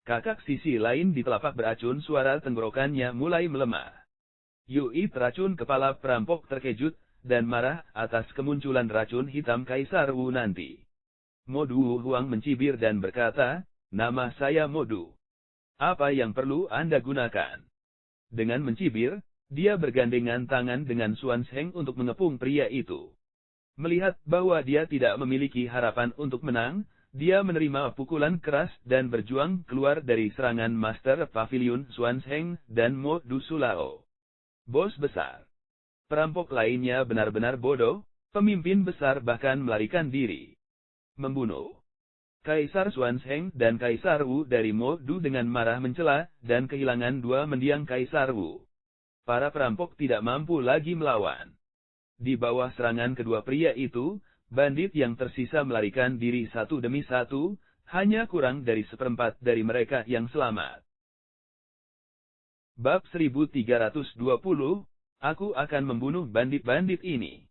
Speaker 1: Kakak sisi lain di telapak beracun suara tenggorokannya mulai melemah. Yui teracun kepala perampok terkejut dan marah atas kemunculan racun hitam Kaisar Wu nanti. Modu Huang mencibir dan berkata, "Nama saya Modu. Apa yang perlu Anda gunakan?" Dengan mencibir, dia bergandengan tangan dengan Xuan Zheng untuk mengepung pria itu. Melihat bahwa dia tidak memiliki harapan untuk menang, dia menerima pukulan keras dan berjuang keluar dari serangan Master Pavilion Xuan Zheng dan Modu Sulao. Bos besar. Perampok lainnya benar-benar bodoh, pemimpin besar bahkan melarikan diri. Membunuh. Kaisar Xuan Zheng dan Kaisar Wu dari Modu dengan marah mencela, dan kehilangan 2 mendiang Kaisar Wu. Para perampok tidak mampu lagi melawan. Di bawah serangan kedua pria itu, bandit yang tersisa melarikan diri satu demi satu, hanya kurang dari 1/4 dari mereka yang selamat. Bab 1320, Aku akan membunuh bandit-bandit ini.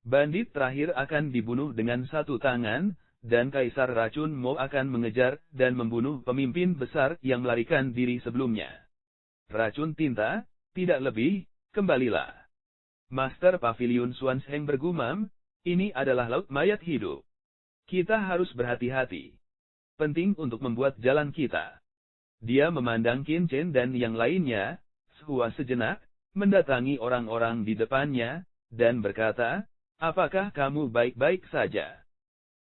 Speaker 1: Bandit terakhir akan dibunuh dengan 1 tangan, dan Kaisar Racun Mo akan mengejar dan membunuh pemimpin besar yang melarikan diri sebelumnya. Racun tinta, tidak lebih, kembalilah. Master Pavilion Xuan Zheng bergumam, ini adalah laut mayat hidup. Kita harus berhati-hati. Penting untuk membuat jalan kita. Dia memandang Qin Chen dan yang lainnya, sejenak, mendatangi orang-orang di depannya, dan berkata, "Apakah kamu baik-baik saja?"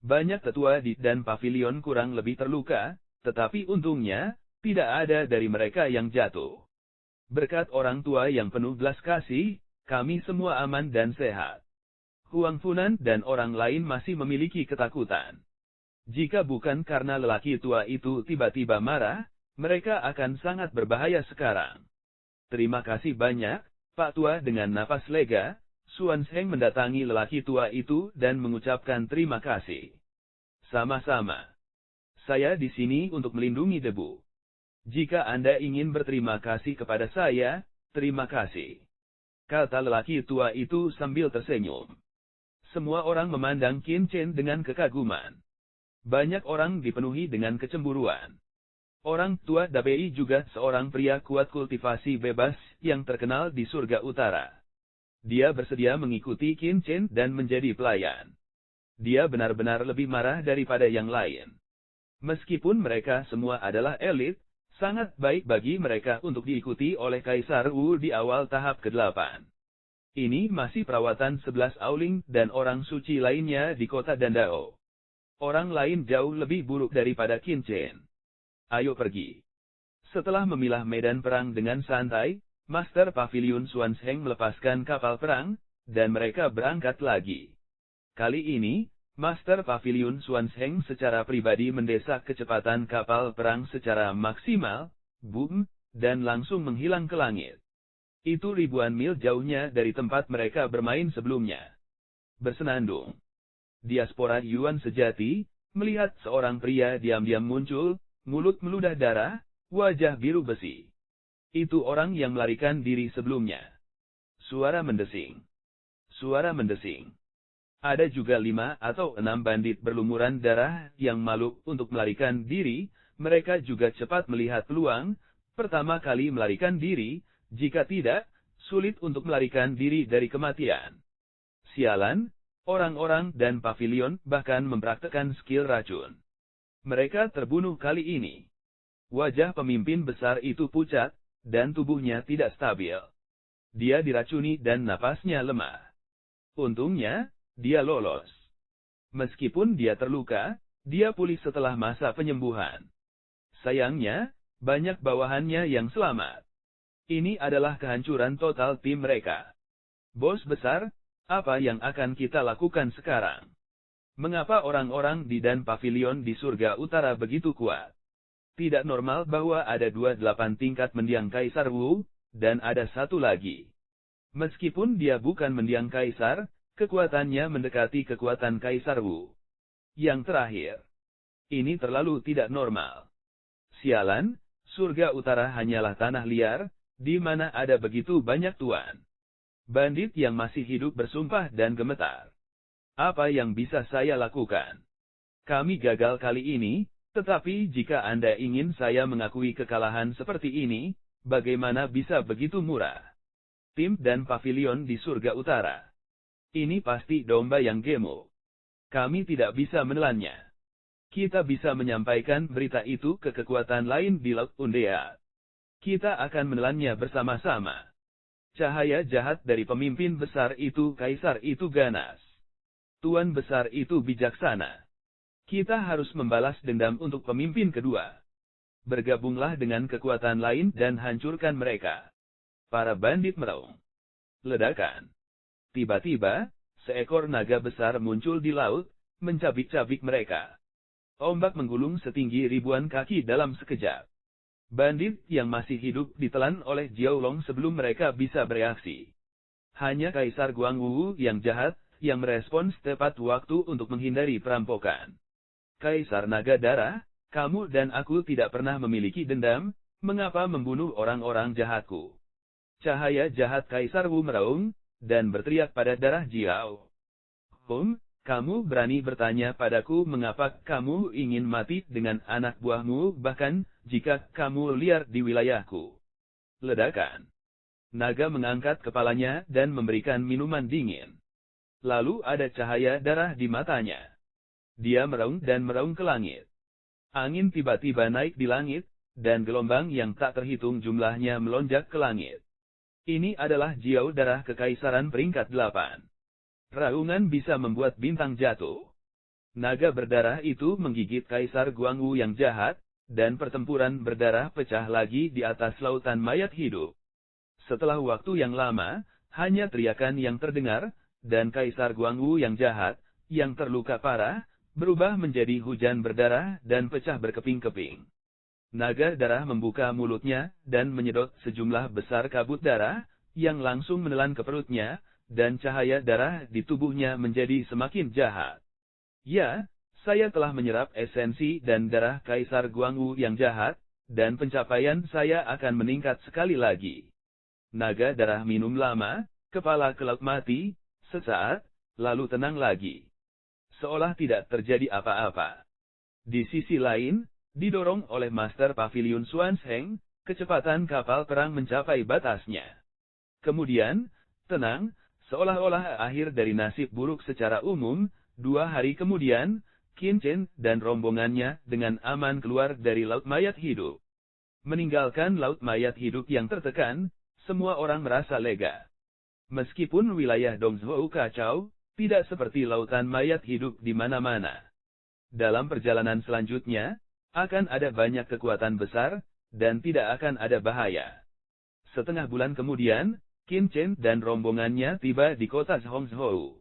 Speaker 1: Banyak tetua di dan pavilion kurang lebih terluka, tetapi untungnya, tidak ada dari mereka yang jatuh. Berkat orang tua yang penuh belas kasih, kami semua aman dan sehat. Huang Funan dan orang lain masih memiliki ketakutan. Jika bukan karena lelaki tua itu tiba-tiba marah, mereka akan sangat berbahaya sekarang. Terima kasih banyak, Pak Tua. Dengan napas lega, Xuan Zheng mendatangi lelaki tua itu dan mengucapkan terima kasih. Sama-sama. Saya di sini untuk melindungi debu. Jika Anda ingin berterima kasih kepada saya, terima kasih. Kata lelaki tua itu sambil tersenyum. Semua orang memandang Qin Chen dengan kekaguman. Banyak orang dipenuhi dengan kecemburuan. Orang tua Dabei juga seorang pria kuat kultivasi bebas yang terkenal di surga utara. Dia bersedia mengikuti Qin Chen dan menjadi pelayan. Dia benar-benar lebih marah daripada yang lain. Meskipun mereka semua adalah elit, sangat baik bagi mereka untuk diikuti oleh Kaisar Wu di awal tahap ke-8. Ini masih perawatan 11 Aoling dan orang suci lainnya di kota Dandao. Orang lain jauh lebih buruk daripada Qin Chen. Ayo pergi. Setelah memilah medan perang dengan santai, Master Pavilion Xuanzheng melepaskan kapal perang, dan mereka berangkat lagi. Kali ini, Master Pavilion Xuanzheng secara pribadi mendesak kecepatan kapal perang secara maksimal, boom, dan langsung menghilang ke langit. Itu ribuan mil jauhnya dari tempat mereka bermain sebelumnya. Bersenandung. Diaspora Yuan sejati, melihat seorang pria diam-diam muncul, mulut meludah darah, wajah biru besi. Itu orang yang melarikan diri sebelumnya. Suara mendesing. Suara mendesing. Ada juga 5 atau 6 bandit berlumuran darah yang malu untuk melarikan diri, mereka juga cepat melihat peluang, pertama kali melarikan diri, jika tidak, sulit untuk melarikan diri dari kematian. Sialan, orang-orang dan pavilion bahkan mempraktekkan skill racun. Mereka terbunuh kali ini. Wajah pemimpin besar itu pucat, dan tubuhnya tidak stabil. Dia diracuni dan napasnya lemah. Untungnya, dia lolos. Meskipun dia terluka, dia pulih setelah masa penyembuhan. Sayangnya, banyak bawahannya yang selamat. Ini adalah kehancuran total tim mereka. Bos besar, apa yang akan kita lakukan sekarang? Mengapa orang-orang di Dan Pavilion di surga utara begitu kuat? Tidak normal bahwa ada 28 tingkat mendiang Kaisar Wu, dan ada satu lagi. Meskipun dia bukan mendiang Kaisar, kekuatannya mendekati kekuatan Kaisar Wu. Yang terakhir. Ini terlalu tidak normal. Sialan, surga utara hanyalah tanah liar, di mana ada begitu banyak tuan. Bandit yang masih hidup bersumpah dan gemetar. Apa yang bisa saya lakukan? Kami gagal kali ini, tetapi jika Anda ingin saya mengakui kekalahan seperti ini, bagaimana bisa begitu murah? Tim dan pavilion di surga utara. Ini pasti domba yang gemuk. Kami tidak bisa menelannya. Kita bisa menyampaikan berita itu ke kekuatan lain di Laut Undea. Kita akan menelannya bersama-sama. Cahaya jahat dari pemimpin besar itu Kaisar itu ganas. Tuan besar itu bijaksana. Kita harus membalas dendam untuk pemimpin kedua. Bergabunglah dengan kekuatan lain dan hancurkan mereka. Para bandit meraung. Ledakan. Tiba-tiba, seekor naga besar muncul di laut, mencabik-cabik mereka. Ombak menggulung setinggi ribuan kaki dalam sekejap. Bandit yang masih hidup ditelan oleh Jiaolong sebelum mereka bisa bereaksi. Hanya Kaisar Guangwu yang jahat, yang merespons tepat waktu untuk menghindari perampokan. Kaisar Naga Darah, kamu dan aku tidak pernah memiliki dendam, mengapa membunuh orang-orang jahatku? Cahaya jahat Kaisar Wu meraung, dan berteriak pada darah Jiao. Kamu berani bertanya padaku mengapa kamu ingin mati dengan anak buahmu bahkan jika kamu liar di wilayahku. Ledakan. Naga mengangkat kepalanya dan memberikan minuman dingin. Lalu ada cahaya darah di matanya. Dia meraung dan meraung ke langit. Angin tiba-tiba naik di langit, dan gelombang yang tak terhitung jumlahnya melonjak ke langit. Ini adalah Jiao darah kekaisaran peringkat 8. Raungan bisa membuat bintang jatuh. Naga berdarah itu menggigit Kaisar Guangwu yang jahat, dan pertempuran berdarah pecah lagi di atas lautan mayat hidup. Setelah waktu yang lama, hanya teriakan yang terdengar, dan Kaisar Guangwu yang jahat, yang terluka parah, berubah menjadi hujan berdarah dan pecah berkeping-keping. Naga darah membuka mulutnya, dan menyedot sejumlah besar kabut darah, yang langsung menelan ke perutnya, dan cahaya darah di tubuhnya menjadi semakin jahat. Ya, saya telah menyerap esensi dan darah Kaisar Guangwu yang jahat, dan pencapaian saya akan meningkat sekali lagi. Naga darah minum lama, kepala kelak mati, sesaat, lalu tenang lagi. Seolah tidak terjadi apa-apa. Di sisi lain, didorong oleh Master Pavilion Xuanzheng, kecepatan kapal perang mencapai batasnya. Kemudian, tenang, Seolah-olah akhir dari nasib buruk secara umum, 2 hari kemudian, Qin Chen dan rombongannya dengan aman keluar dari laut mayat hidup. Meninggalkan laut mayat hidup yang tertekan, semua orang merasa lega. Meskipun wilayah Dongzhou kacau, tidak seperti lautan mayat hidup di mana-mana. Dalam perjalanan selanjutnya, akan ada banyak kekuatan besar, dan tidak akan ada bahaya. Setengah bulan kemudian, Qin Chen dan rombongannya tiba di kota Zhongzhou.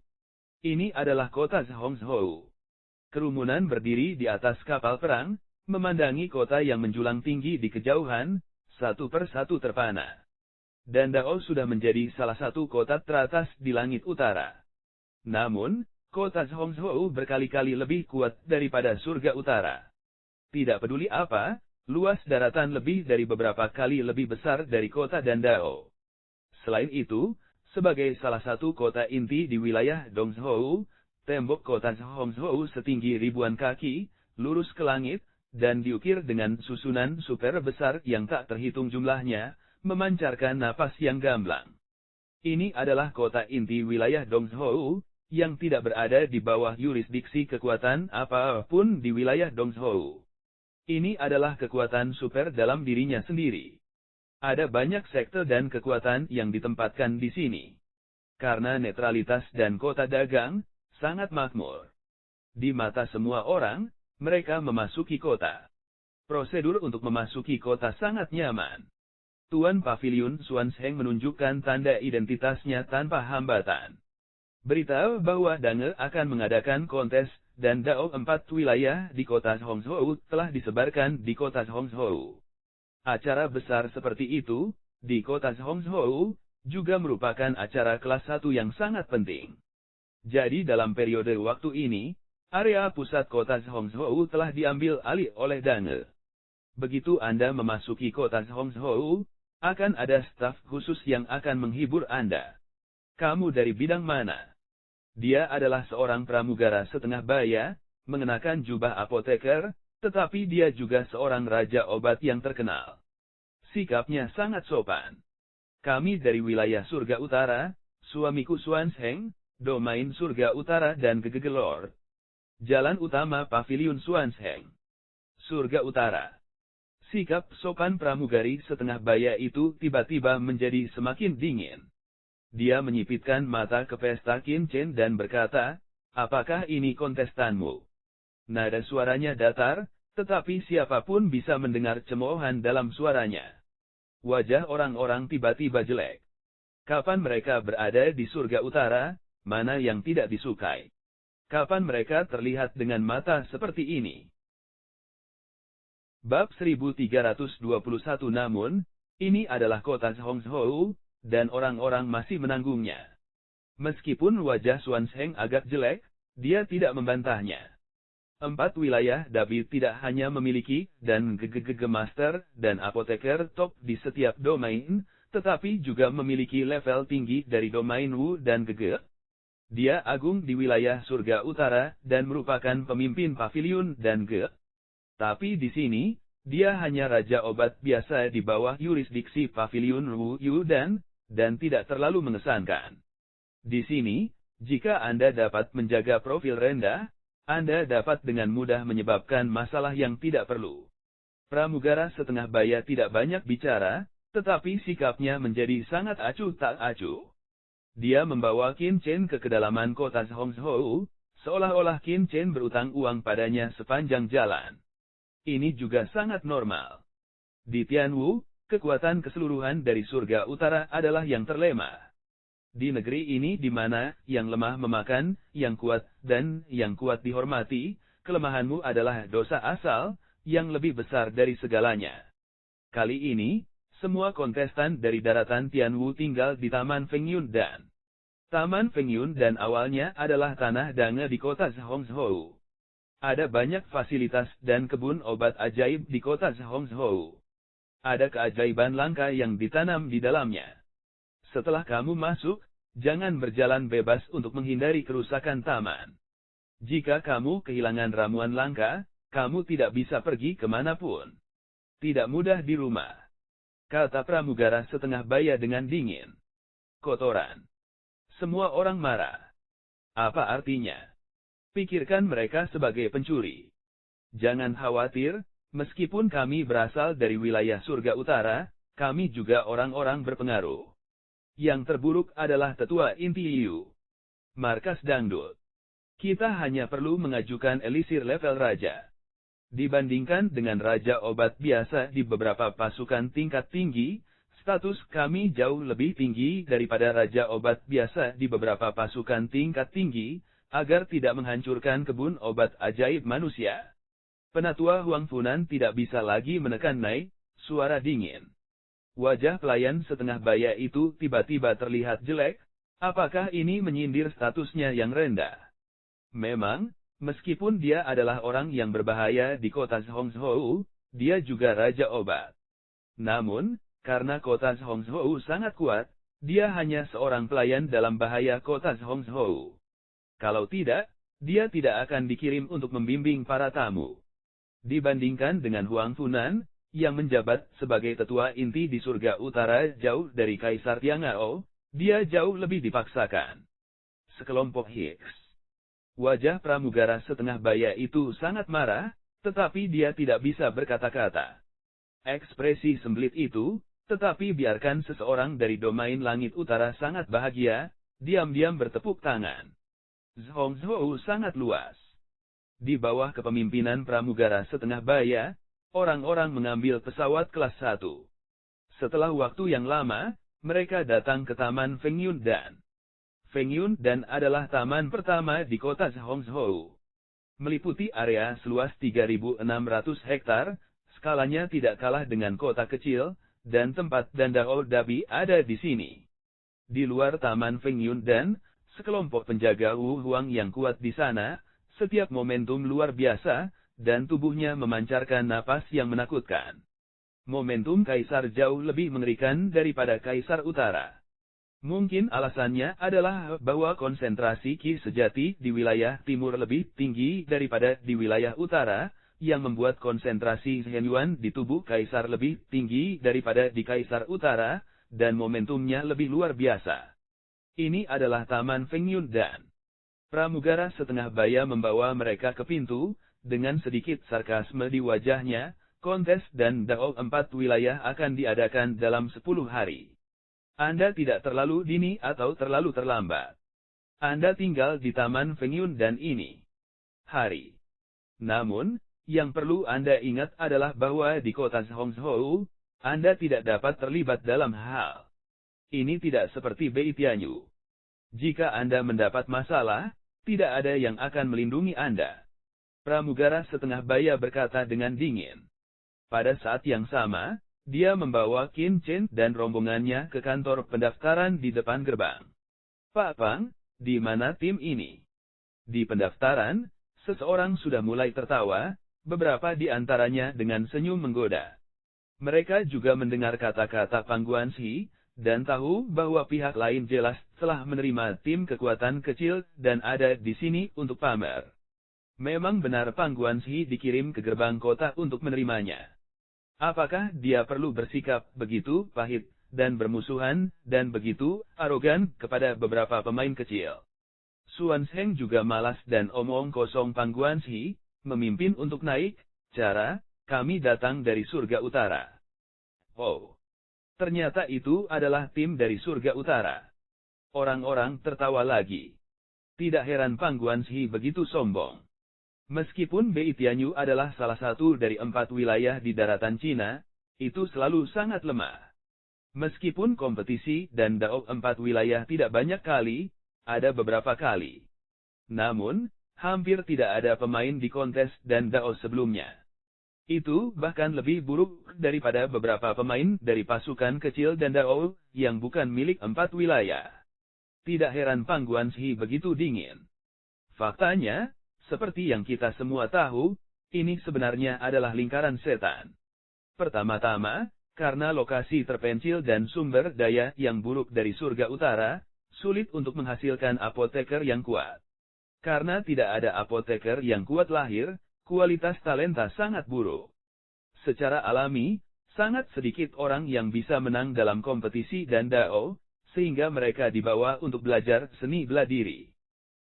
Speaker 1: Ini adalah kota Zhongzhou. Kerumunan berdiri di atas kapal perang, memandangi kota yang menjulang tinggi di kejauhan, satu persatu terpana. Dandao sudah menjadi salah satu kota teratas di langit utara. Namun, kota Zhongzhou berkali-kali lebih kuat daripada surga utara. Tidak peduli apa, luas daratan lebih dari beberapa kali lebih besar dari kota Dandao. Selain itu, sebagai salah satu kota inti di wilayah Dongzhou, tembok kota Zhongzhou setinggi ribuan kaki, lurus ke langit, dan diukir dengan susunan super besar yang tak terhitung jumlahnya, memancarkan napas yang gamblang. Ini adalah kota inti wilayah Dongzhou, yang tidak berada di bawah yurisdiksi kekuatan apapun di wilayah Dongzhou. Ini adalah kekuatan super dalam dirinya sendiri. Ada banyak sekte dan kekuatan yang ditempatkan di sini. Karena netralitas dan kota dagang, sangat makmur. Di mata semua orang, mereka memasuki kota. Prosedur untuk memasuki kota sangat nyaman. Tuan Paviliun Xuanzheng menunjukkan tanda identitasnya tanpa hambatan. Berita bahwa Dange akan mengadakan kontes, dan Dao 4 wilayah di kota Zhongzhou telah disebarkan di kota Zhongzhou. Acara besar seperti itu, di kota Zhongzhou, juga merupakan acara kelas 1 yang sangat penting. Jadi dalam periode waktu ini, area pusat kota Zhongzhou telah diambil alih oleh Dange. Begitu Anda memasuki kota Zhongzhou, akan ada staf khusus yang akan menghibur Anda. Kamu dari bidang mana? Dia adalah seorang pramugara setengah baya, mengenakan jubah apoteker, tetapi dia juga seorang raja obat yang terkenal. Sikapnya sangat sopan. Kami dari wilayah surga utara, suamiku Xuanzheng, domain surga utara dan Gegegelor. Jalan utama Paviliun Xuanzheng. Surga utara. Sikap sopan pramugari setengah baya itu tiba-tiba menjadi semakin dingin. Dia menyipitkan mata ke pesta Qin Chen dan berkata, "Apakah ini kontestanmu?" Nada suaranya datar, tetapi siapapun bisa mendengar cemoohan dalam suaranya. Wajah orang-orang tiba-tiba jelek. Kapan mereka berada di surga utara, mana yang tidak disukai? Kapan mereka terlihat dengan mata seperti ini? Bab 1321. Namun, ini adalah kota Zhongzhou, dan orang-orang masih menanggungnya. Meskipun wajah Xuanzheng agak jelek, dia tidak membantahnya. 4 wilayah David tidak hanya memiliki dan master dan apoteker top di setiap domain, tetapi juga memiliki level tinggi dari domain Wu dan Gege. Dia agung di wilayah surga utara dan merupakan pemimpin paviliun dan Ge. Tapi di sini, dia hanya raja obat biasa di bawah yurisdiksi paviliun Wu Yu dan tidak terlalu mengesankan. Di sini, jika Anda dapat menjaga profil rendah, Anda dapat dengan mudah menyebabkan masalah yang tidak perlu. Pramugara setengah baya tidak banyak bicara, tetapi sikapnya menjadi sangat acuh tak acuh. Dia membawa Qin Chen ke kedalaman kota Zhongzhou, seolah-olah Qin Chen berutang uang padanya sepanjang jalan. Ini juga sangat normal. Di Tianwu, kekuatan keseluruhan dari surga utara adalah yang terlema. Di negeri ini di mana yang lemah memakan, yang kuat dan yang kuat dihormati, kelemahanmu adalah dosa asal, yang lebih besar dari segalanya. Kali ini, semua kontestan dari daratan Tianwu tinggal di Taman Fengyun dan Taman Fengyun dan awalnya adalah tanah Dange di kota Zhongzhou. Ada banyak fasilitas dan kebun obat ajaib di kota Zhongzhou. Ada keajaiban langka yang ditanam di dalamnya. Setelah kamu masuk, jangan berjalan bebas untuk menghindari kerusakan taman. Jika kamu kehilangan ramuan langka, kamu tidak bisa pergi kemanapun. Tidak mudah di rumah. Kata pramugara setengah baya dengan dingin. Kotoran. Semua orang marah. Apa artinya? Pikirkan mereka sebagai pencuri. Jangan khawatir, meskipun kami berasal dari wilayah surga utara, kami juga orang-orang berpengaruh. Yang terburuk adalah tetua inti Liu. Markas dangdut. Kita hanya perlu mengajukan elisir level raja. Dibandingkan dengan raja obat biasa di beberapa pasukan tingkat tinggi, status kami jauh lebih tinggi daripada raja obat biasa di beberapa pasukan tingkat tinggi, agar tidak menghancurkan kebun obat ajaib manusia. Penatua Huang Funan tidak bisa lagi menekan naik suara dingin. Wajah pelayan setengah baya itu tiba-tiba terlihat jelek. Apakah ini menyindir statusnya yang rendah? Memang, meskipun dia adalah orang yang berbahaya di kota Hongzhou, dia juga raja obat. Namun, karena kota Hongzhou sangat kuat, dia hanya seorang pelayan dalam bahaya kota Hongzhou. Kalau tidak, dia tidak akan dikirim untuk membimbing para tamu. Dibandingkan dengan Huang Funan, yang menjabat sebagai tetua inti di surga utara jauh dari Kaisar Tiangao, dia jauh lebih dipaksakan. Sekelompok Hicks. Wajah pramugara setengah baya itu sangat marah, tetapi dia tidak bisa berkata-kata. Ekspresi sembelit itu, tetapi biarkan seseorang dari domain langit utara sangat bahagia, diam-diam bertepuk tangan. Hongzhou sangat luas. Di bawah kepemimpinan pramugara setengah baya, orang-orang mengambil pesawat kelas 1. Setelah waktu yang lama, mereka datang ke Taman Fengyundan. Fengyundan adalah taman pertama di kota Hongzhou. Meliputi area seluas 3.600 hektar, skalanya tidak kalah dengan kota kecil, dan tempat Dandao Dabi ada di sini. Di luar Taman Fengyundan, sekelompok penjaga Wu Huang yang kuat di sana, setiap momentum luar biasa, dan tubuhnya memancarkan napas yang menakutkan. Momentum Kaisar jauh lebih mengerikan daripada Kaisar Utara. Mungkin alasannya adalah bahwa konsentrasi Qi sejati di wilayah timur lebih tinggi daripada di wilayah utara, yang membuat konsentrasi Zhenyuan di tubuh Kaisar lebih tinggi daripada di Kaisar Utara, dan momentumnya lebih luar biasa. Ini adalah Taman Fengyundan. Pramugara setengah baya membawa mereka ke pintu, dengan sedikit sarkasme di wajahnya, kontes dan Dao 4 wilayah akan diadakan dalam 10 hari. Anda tidak terlalu dini atau terlalu terlambat. Anda tinggal di Taman Fengyundan ini. Hari. Namun, yang perlu Anda ingat adalah bahwa di kota Hongzhou, Anda tidak dapat terlibat dalam hal. Ini tidak seperti Bei Tianyu. Jika Anda mendapat masalah, tidak ada yang akan melindungi Anda. Pramugara setengah baya berkata dengan dingin. Pada saat yang sama, dia membawa Qin Chen dan rombongannya ke kantor pendaftaran di depan gerbang. Pak Pang, di mana tim ini? Di pendaftaran, seseorang sudah mulai tertawa, beberapa di antaranya dengan senyum menggoda. Mereka juga mendengar kata-kata Pang Guanxi, dan tahu bahwa pihak lain jelas telah menerima tim kekuatan kecil dan ada di sini untuk pamer. Memang benar Pang Guanxi dikirim ke gerbang kota untuk menerimanya. Apakah dia perlu bersikap begitu pahit, dan bermusuhan, dan begitu arogan kepada beberapa pemain kecil? Suan Sheng juga malas dan omong kosong. Pang Guanxi memimpin untuk naik, cara, kami datang dari surga utara. Oh, ternyata itu adalah tim dari surga utara. Orang-orang tertawa lagi. Tidak heran Pang Guanxi begitu sombong. Meskipun Bei Tianyu adalah salah satu dari 4 wilayah di daratan Cina, itu selalu sangat lemah. Meskipun kompetisi dan Dao 4 wilayah tidak banyak kali, ada beberapa kali. Namun, hampir tidak ada pemain di kontes dan Dao sebelumnya. Itu bahkan lebih buruk daripada beberapa pemain dari pasukan kecil dan Dao, yang bukan milik 4 wilayah. Tidak heran Pang Guanxi begitu dingin. Faktanya, seperti yang kita semua tahu, ini sebenarnya adalah lingkaran setan. Pertama-tama, karena lokasi terpencil dan sumber daya yang buruk dari surga utara, sulit untuk menghasilkan apoteker yang kuat. Karena tidak ada apoteker yang kuat lahir, kualitas talenta sangat buruk. Secara alami, sangat sedikit orang yang bisa menang dalam kompetisi dan Dao, sehingga mereka dibawa untuk belajar seni bela diri.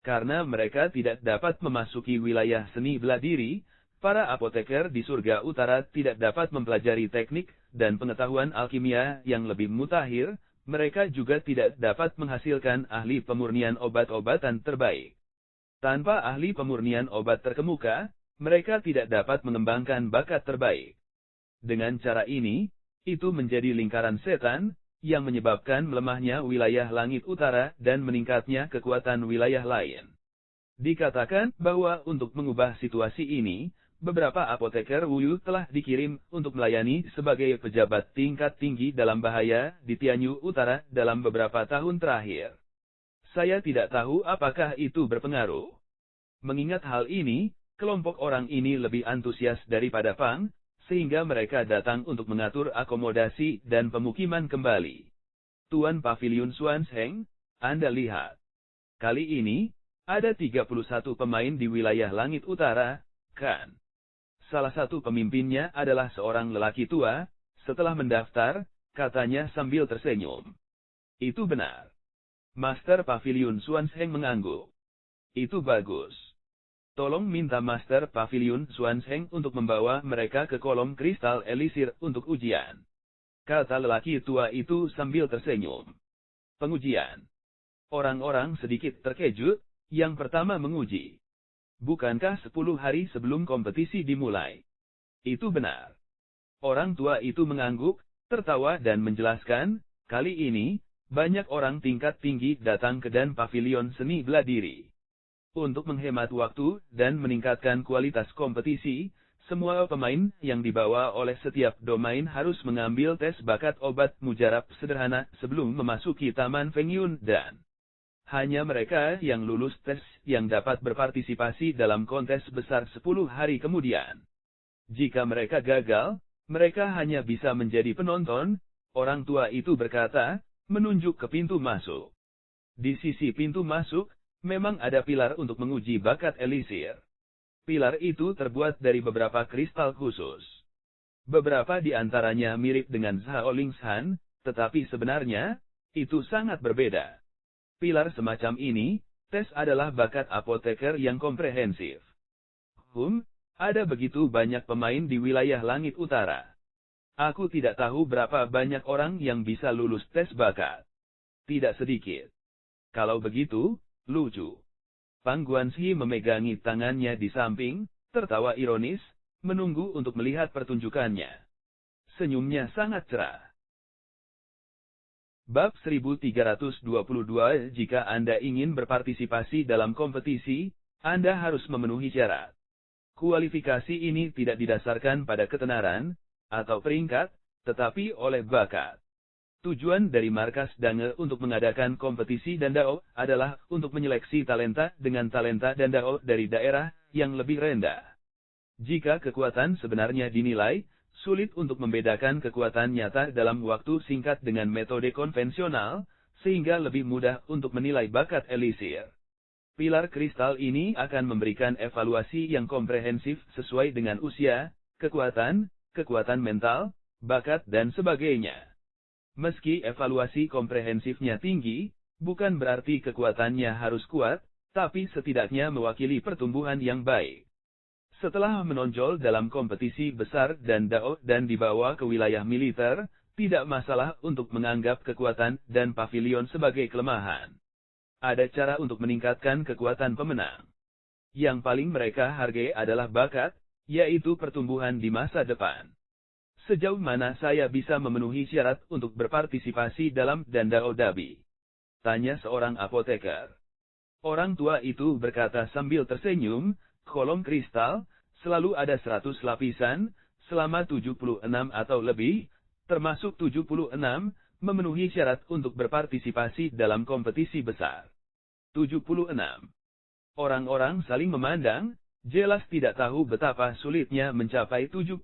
Speaker 1: Karena mereka tidak dapat memasuki wilayah seni bela diri, para apoteker di surga utara tidak dapat mempelajari teknik dan pengetahuan alkimia yang lebih mutakhir, mereka juga tidak dapat menghasilkan ahli pemurnian obat-obatan terbaik. Tanpa ahli pemurnian obat terkemuka, mereka tidak dapat mengembangkan bakat terbaik. Dengan cara ini, itu menjadi lingkaran setan, yang menyebabkan melemahnya wilayah langit utara dan meningkatnya kekuatan wilayah lain. Dikatakan bahwa untuk mengubah situasi ini, beberapa apoteker Wuyu telah dikirim untuk melayani sebagai pejabat tingkat tinggi dalam bahaya di Tianyu Utara dalam beberapa tahun terakhir. Saya tidak tahu apakah itu berpengaruh. Mengingat hal ini, kelompok orang ini lebih antusias daripada Fang, sehingga mereka datang untuk mengatur akomodasi dan pemukiman kembali. Tuan Pavilion Xuanzheng, Anda lihat. Kali ini, ada 31 pemain di wilayah langit utara, kan? Salah satu pemimpinnya adalah seorang lelaki tua, setelah mendaftar, katanya sambil tersenyum. Itu benar. Master Pavilion Xuanzheng mengangguk. Itu bagus. Tolong minta Master Pavilion Xuanzheng untuk membawa mereka ke kolom kristal elisir untuk ujian. Kata lelaki tua itu sambil tersenyum. Pengujian. Orang-orang sedikit terkejut, yang pertama menguji. Bukankah 10 hari sebelum kompetisi dimulai? Itu benar. Orang tua itu mengangguk, tertawa dan menjelaskan, kali ini, banyak orang tingkat tinggi datang ke Dan Pavilion Seni Bela Diri. Untuk menghemat waktu dan meningkatkan kualitas kompetisi, semua pemain yang dibawa oleh setiap domain harus mengambil tes bakat obat mujarab sederhana sebelum memasuki Taman Fengyun dan hanya mereka yang lulus tes yang dapat berpartisipasi dalam kontes besar 10 hari kemudian. Jika mereka gagal, mereka hanya bisa menjadi penonton, orang tua itu berkata, menunjuk ke pintu masuk. Di sisi pintu masuk, memang ada pilar untuk menguji bakat elisir. Pilar itu terbuat dari beberapa kristal khusus. Beberapa di antaranya mirip dengan Shaolingshan, tetapi sebenarnya, itu sangat berbeda. Pilar semacam ini, tes adalah bakat apoteker yang komprehensif. Ada begitu banyak pemain di wilayah langit utara. Aku tidak tahu berapa banyak orang yang bisa lulus tes bakat. Tidak sedikit. Kalau begitu, lucu. Pang Guanxi memegangi tangannya di samping, tertawa ironis, menunggu untuk melihat pertunjukannya. Senyumnya sangat cerah. Bab 1322. Jika Anda ingin berpartisipasi dalam kompetisi, Anda harus memenuhi syarat. Kualifikasi ini tidak didasarkan pada ketenaran, atau peringkat, tetapi oleh bakat. Tujuan dari markas Dange untuk mengadakan kompetisi Dandao adalah untuk menyeleksi talenta dengan talenta Dandao dari daerah yang lebih rendah. Jika kekuatan sebenarnya dinilai sulit untuk membedakan kekuatan nyata dalam waktu singkat dengan metode konvensional, sehingga lebih mudah untuk menilai bakat elisir. Pilar kristal ini akan memberikan evaluasi yang komprehensif sesuai dengan usia, kekuatan mental, bakat dan sebagainya. Meski evaluasi komprehensifnya tinggi, bukan berarti kekuatannya harus kuat, tapi setidaknya mewakili pertumbuhan yang baik. Setelah menonjol dalam kompetisi besar dan Dao dan dibawa ke wilayah militer, tidak masalah untuk menganggap kekuatan dan pavilion sebagai kelemahan. Ada cara untuk meningkatkan kekuatan pemenang. Yang paling mereka hargai adalah bakat, yaitu pertumbuhan di masa depan. Sejauh mana saya bisa memenuhi syarat untuk berpartisipasi dalam Dandao Dabi? Tanya seorang apoteker. Orang tua itu berkata sambil tersenyum, kolom kristal, selalu ada 100 lapisan, selama 76 atau lebih, termasuk 76, memenuhi syarat untuk berpartisipasi dalam kompetisi besar. 76. Orang-orang saling memandang, jelas tidak tahu betapa sulitnya mencapai 76.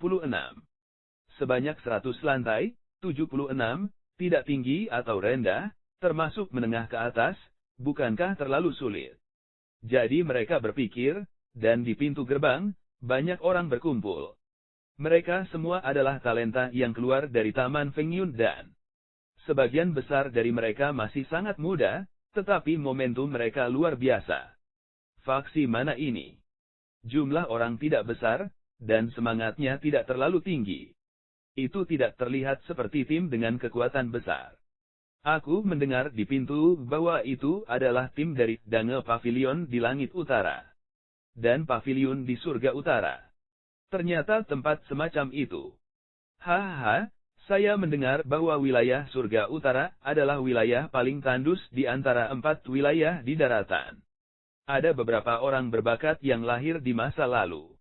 Speaker 1: Sebanyak 100 lantai, 76, tidak tinggi atau rendah, termasuk menengah ke atas, bukankah terlalu sulit? Jadi mereka berpikir, dan di pintu gerbang, banyak orang berkumpul. Mereka semua adalah talenta yang keluar dari Taman Fengyun dan Sebagian besar dari mereka masih sangat muda, tetapi momentum mereka luar biasa. Faksi mana ini? Jumlah orang tidak besar, dan semangatnya tidak terlalu tinggi. Itu tidak terlihat seperti tim dengan kekuatan besar. Aku mendengar di pintu bahwa itu adalah tim dari Dange Pavilion di Langit Utara. Dan Pavilion di Surga Utara. Ternyata tempat semacam itu. Hahaha. Saya mendengar bahwa wilayah Surga Utara adalah wilayah paling tandus di antara 4 wilayah di daratan. Ada beberapa orang berbakat yang lahir di masa lalu.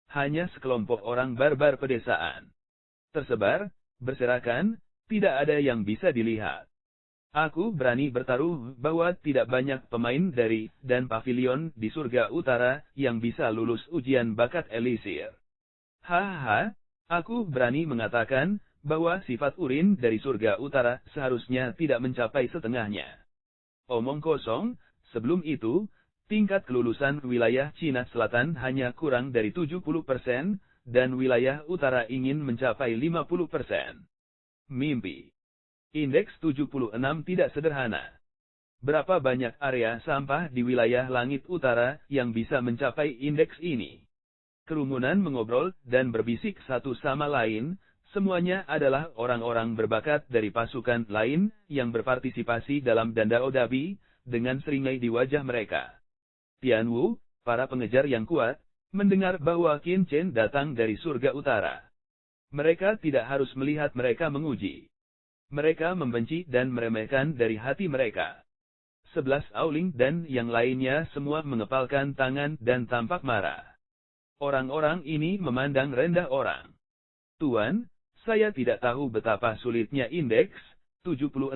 Speaker 1: Hanya sekelompok orang barbar pedesaan. Tersebar, berserakan, tidak ada yang bisa dilihat. Aku berani bertaruh bahwa tidak banyak pemain dari dan Pavilion di Surga Utara yang bisa lulus ujian bakat Elisir. Hahaha, aku berani mengatakan bahwa sifat urin dari Surga Utara seharusnya tidak mencapai setengahnya. Omong kosong, sebelum itu, tingkat kelulusan wilayah Cina Selatan hanya kurang dari 70%, dan wilayah utara ingin mencapai 50%. Mimpi. Indeks 76 tidak sederhana. Berapa banyak area sampah di wilayah langit utara yang bisa mencapai indeks ini? Kerumunan mengobrol dan berbisik satu sama lain. Semuanya adalah orang-orang berbakat dari pasukan lain yang berpartisipasi dalam Dandao Dabi, dengan seringai di wajah mereka. Tianwu, para pengejar yang kuat, mendengar bahwa Qin Chen datang dari surga utara. Mereka tidak harus melihat mereka menguji. Mereka membenci dan meremehkan dari hati mereka. 11 Auling dan yang lainnya semua mengepalkan tangan dan tampak marah. Orang-orang ini memandang rendah orang. Tuan, saya tidak tahu betapa sulitnya indeks 76,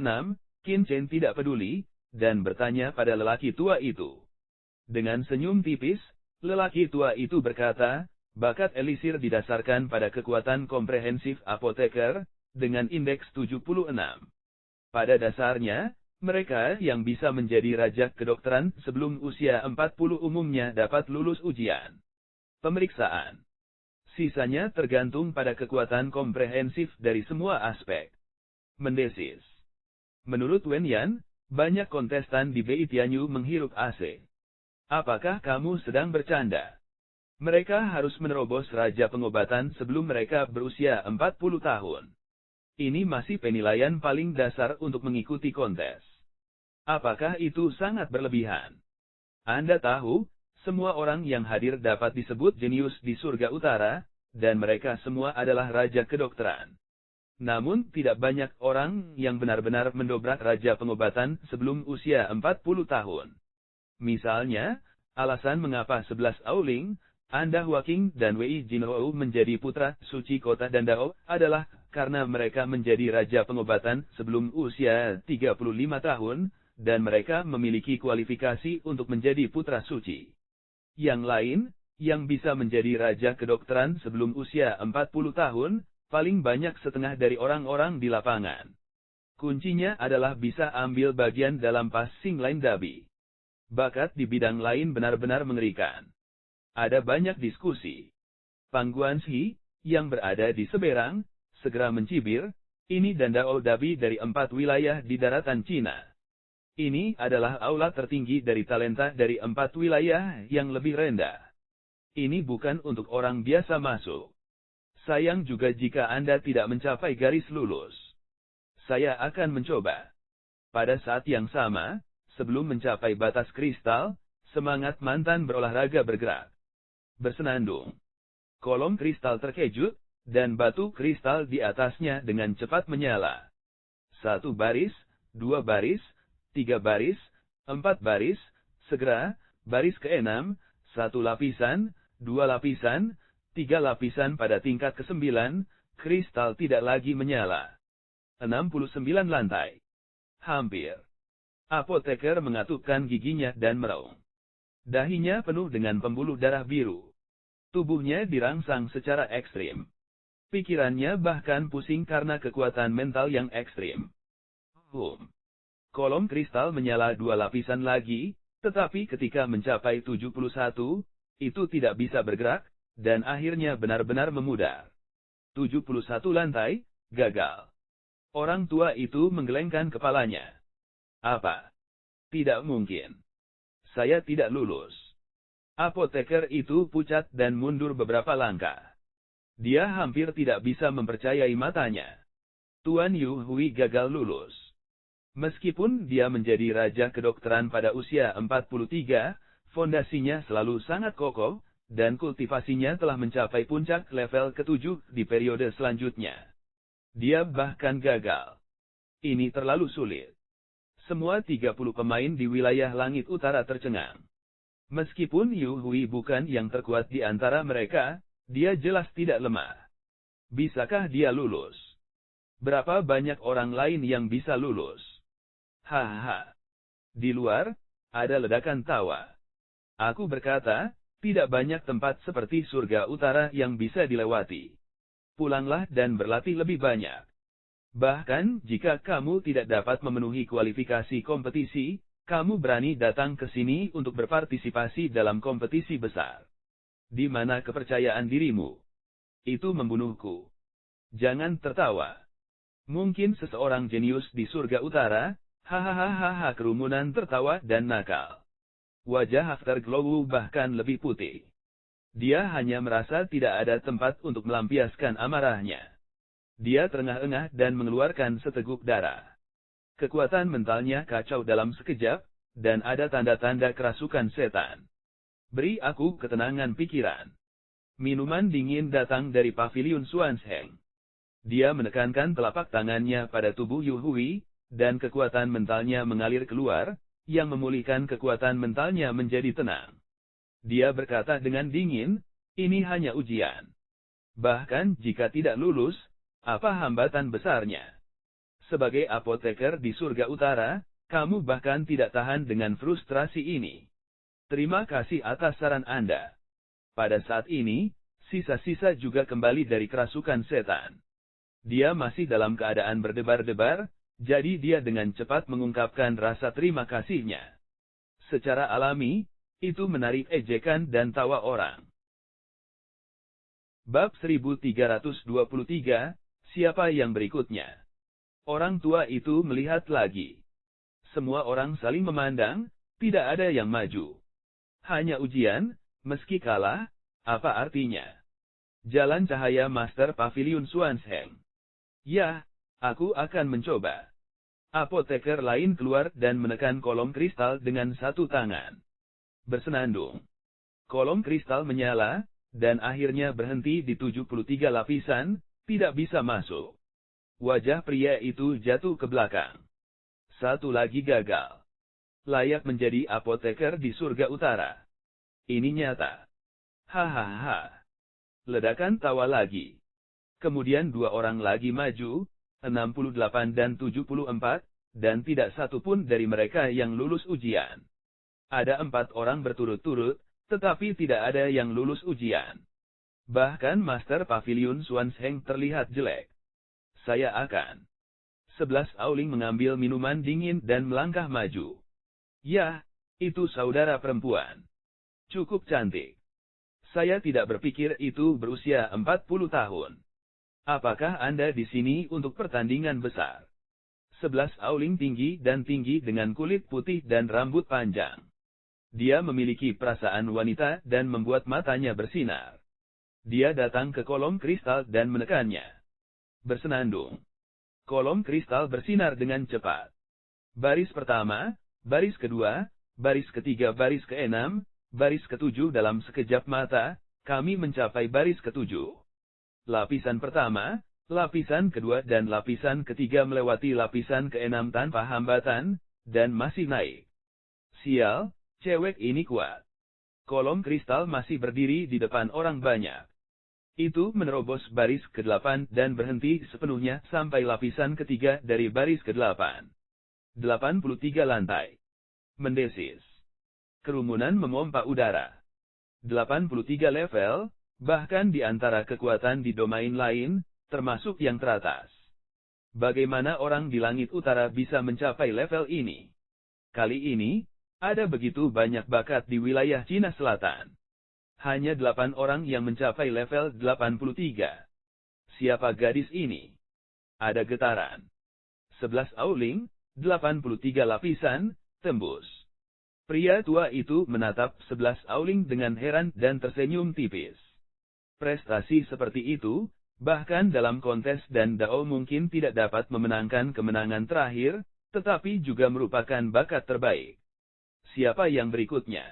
Speaker 1: Qin Chen tidak peduli, dan bertanya pada lelaki tua itu. Dengan senyum tipis, lelaki tua itu berkata, bakat Elisir didasarkan pada kekuatan komprehensif apoteker, dengan indeks 76. Pada dasarnya, mereka yang bisa menjadi raja kedokteran sebelum usia 40 umumnya dapat lulus ujian pemeriksaan. Sisanya tergantung pada kekuatan komprehensif dari semua aspek. Mendesis. Menurut Wen Yan, banyak kontestan di Bei Tianyu menghirup AC. Apakah kamu sedang bercanda? Mereka harus menerobos raja pengobatan sebelum mereka berusia 40 tahun. Ini masih penilaian paling dasar untuk mengikuti kontes. Apakah itu sangat berlebihan? Anda tahu, semua orang yang hadir dapat disebut jenius di surga utara, dan mereka semua adalah raja kedokteran. Namun tidak banyak orang yang benar-benar mendobrak raja pengobatan sebelum usia 40 tahun. Misalnya, alasan mengapa 11 Auling, Anda Huaqing dan Wei Jinhou menjadi putra suci kota Dandao adalah karena mereka menjadi raja pengobatan sebelum usia 35 tahun, dan mereka memiliki kualifikasi untuk menjadi putra suci. Yang lain, yang bisa menjadi raja kedokteran sebelum usia 40 tahun, paling banyak setengah dari orang-orang di lapangan. Kuncinya adalah bisa ambil bagian dalam passing line Dabi. Bakat di bidang lain benar-benar mengerikan. Ada banyak diskusi. Pang Guanxi, yang berada di seberang, segera mencibir, ini Dandao Dabi dari 4 wilayah di daratan Cina. Ini adalah aula tertinggi dari talenta dari 4 wilayah yang lebih rendah. Ini bukan untuk orang biasa masuk. Sayang juga jika Anda tidak mencapai garis lulus. Saya akan mencoba. Pada saat yang sama, sebelum mencapai batas kristal, semangat mantan berolahraga bergerak. Bersenandung. Kolom kristal terkejut, dan batu kristal di atasnya dengan cepat menyala. 1 baris, 2 baris, 3 baris, 4 baris, segera, baris ke-6, 1 lapisan, 2 lapisan, 3 lapisan pada tingkat ke-9, kristal tidak lagi menyala. 69 lantai. Hampir. Apoteker mengatupkan giginya dan meraung. Dahinya penuh dengan pembuluh darah biru. Tubuhnya dirangsang secara ekstrim. Pikirannya bahkan pusing karena kekuatan mental yang ekstrim. Kolom kristal menyala 2 lapisan lagi, tetapi ketika mencapai 71, itu tidak bisa bergerak, dan akhirnya benar-benar memudar. 71 lantai, gagal. Orang tua itu menggelengkan kepalanya. Apa? Tidak mungkin. Saya tidak lulus. Apoteker itu pucat dan mundur beberapa langkah. Dia hampir tidak bisa mempercayai matanya. Tuan Yu Hui gagal lulus. Meskipun dia menjadi raja kedokteran pada usia 43, fondasinya selalu sangat kokoh, dan kultivasinya telah mencapai puncak level ke-7 di periode selanjutnya. Dia bahkan gagal. Ini terlalu sulit. Semua 30 pemain di wilayah langit utara tercengang. Meskipun Yu Hui bukan yang terkuat di antara mereka, dia jelas tidak lemah. Bisakah dia lulus? Berapa banyak orang lain yang bisa lulus? Hahaha. Di luar, ada ledakan tawa. Aku berkata, tidak banyak tempat seperti surga utara yang bisa dilewati. Pulanglah dan berlatih lebih banyak. Bahkan, jika kamu tidak dapat memenuhi kualifikasi kompetisi, kamu berani datang ke sini untuk berpartisipasi dalam kompetisi besar. Di mana kepercayaan dirimu? Itu membunuhku. Jangan tertawa. Mungkin seseorang jenius di surga utara, hahaha kerumunan tertawa dan nakal. Wajah Afterglow bahkan lebih putih. Dia hanya merasa tidak ada tempat untuk melampiaskan amarahnya. Dia terengah-engah dan mengeluarkan seteguk darah. Kekuatan mentalnya kacau dalam sekejap, dan ada tanda-tanda kerasukan setan. Beri aku ketenangan pikiran. Minuman dingin datang dari paviliun Xuanzheng. Dia menekankan telapak tangannya pada tubuh Yu Hui, dan kekuatan mentalnya mengalir keluar, yang memulihkan kekuatan mentalnya menjadi tenang. Dia berkata dengan dingin, ini hanya ujian. Bahkan jika tidak lulus, apa hambatan besarnya? Sebagai apoteker di surga utara, kamu bahkan tidak tahan dengan frustrasi ini. Terima kasih atas saran Anda. Pada saat ini, sisa-sisa juga kembali dari kerasukan setan. Dia masih dalam keadaan berdebar-debar, jadi dia dengan cepat mengungkapkan rasa terima kasihnya. Secara alami, itu menarik ejekan dan tawa orang. Bab 1323, siapa yang berikutnya? Orang tua itu melihat lagi. Semua orang saling memandang, tidak ada yang maju. Hanya ujian, meski kalah, apa artinya? Jalan cahaya Master Paviliun Xuanzheng. Ya, aku akan mencoba. Apoteker lain keluar dan menekan kolom kristal dengan satu tangan. Bersenandung. Kolom kristal menyala, dan akhirnya berhenti di 73 lapisan, tidak bisa masuk. Wajah pria itu jatuh ke belakang. Satu lagi gagal. Layak menjadi apoteker di surga utara. Ini nyata. Hahaha. Ledakan tawa lagi. Kemudian dua orang lagi maju, 68 dan 74, dan tidak satu pun dari mereka yang lulus ujian. Ada 4 orang berturut-turut, tetapi tidak ada yang lulus ujian. Bahkan Master Paviliun Xuanzheng terlihat jelek. Saya akan. 11 Auling mengambil minuman dingin dan melangkah maju. Ya, itu saudara perempuan. Cukup cantik. Saya tidak berpikir itu berusia 40 tahun. Apakah Anda di sini untuk pertandingan besar? 11 Auling tinggi dan tinggi dengan kulit putih dan rambut panjang. Dia memiliki perasaan wanita dan membuat matanya bersinar. Dia datang ke kolom kristal dan menekannya. Bersenandung. Kolom kristal bersinar dengan cepat. Baris pertama, baris kedua, baris ketiga, baris ke-6, baris ke-7 dalam sekejap mata, kami mencapai baris ke-7. Lapisan pertama, lapisan kedua dan lapisan ketiga melewati lapisan ke-6 tanpa hambatan, dan masih naik. Sial, cewek ini kuat. Kolom kristal masih berdiri di depan orang banyak. Itu menerobos baris ke-8 dan berhenti sepenuhnya sampai lapisan ketiga dari baris ke-8. 83 lantai. Mendesis. Kerumunan memompa udara. 83 level, bahkan di antara kekuatan di domain lain, termasuk yang teratas. Bagaimana orang di langit utara bisa mencapai level ini? Kali ini, ada begitu banyak bakat di wilayah Cina Selatan. Hanya 8 orang yang mencapai level 83. Siapa gadis ini? Ada getaran. 11 auling, 83 lapisan, tembus. Pria tua itu menatap 11 auling dengan heran dan tersenyum tipis. Prestasi seperti itu, bahkan dalam kontes dan Dao mungkin tidak dapat memenangkan kemenangan terakhir, tetapi juga merupakan bakat terbaik. Siapa yang berikutnya?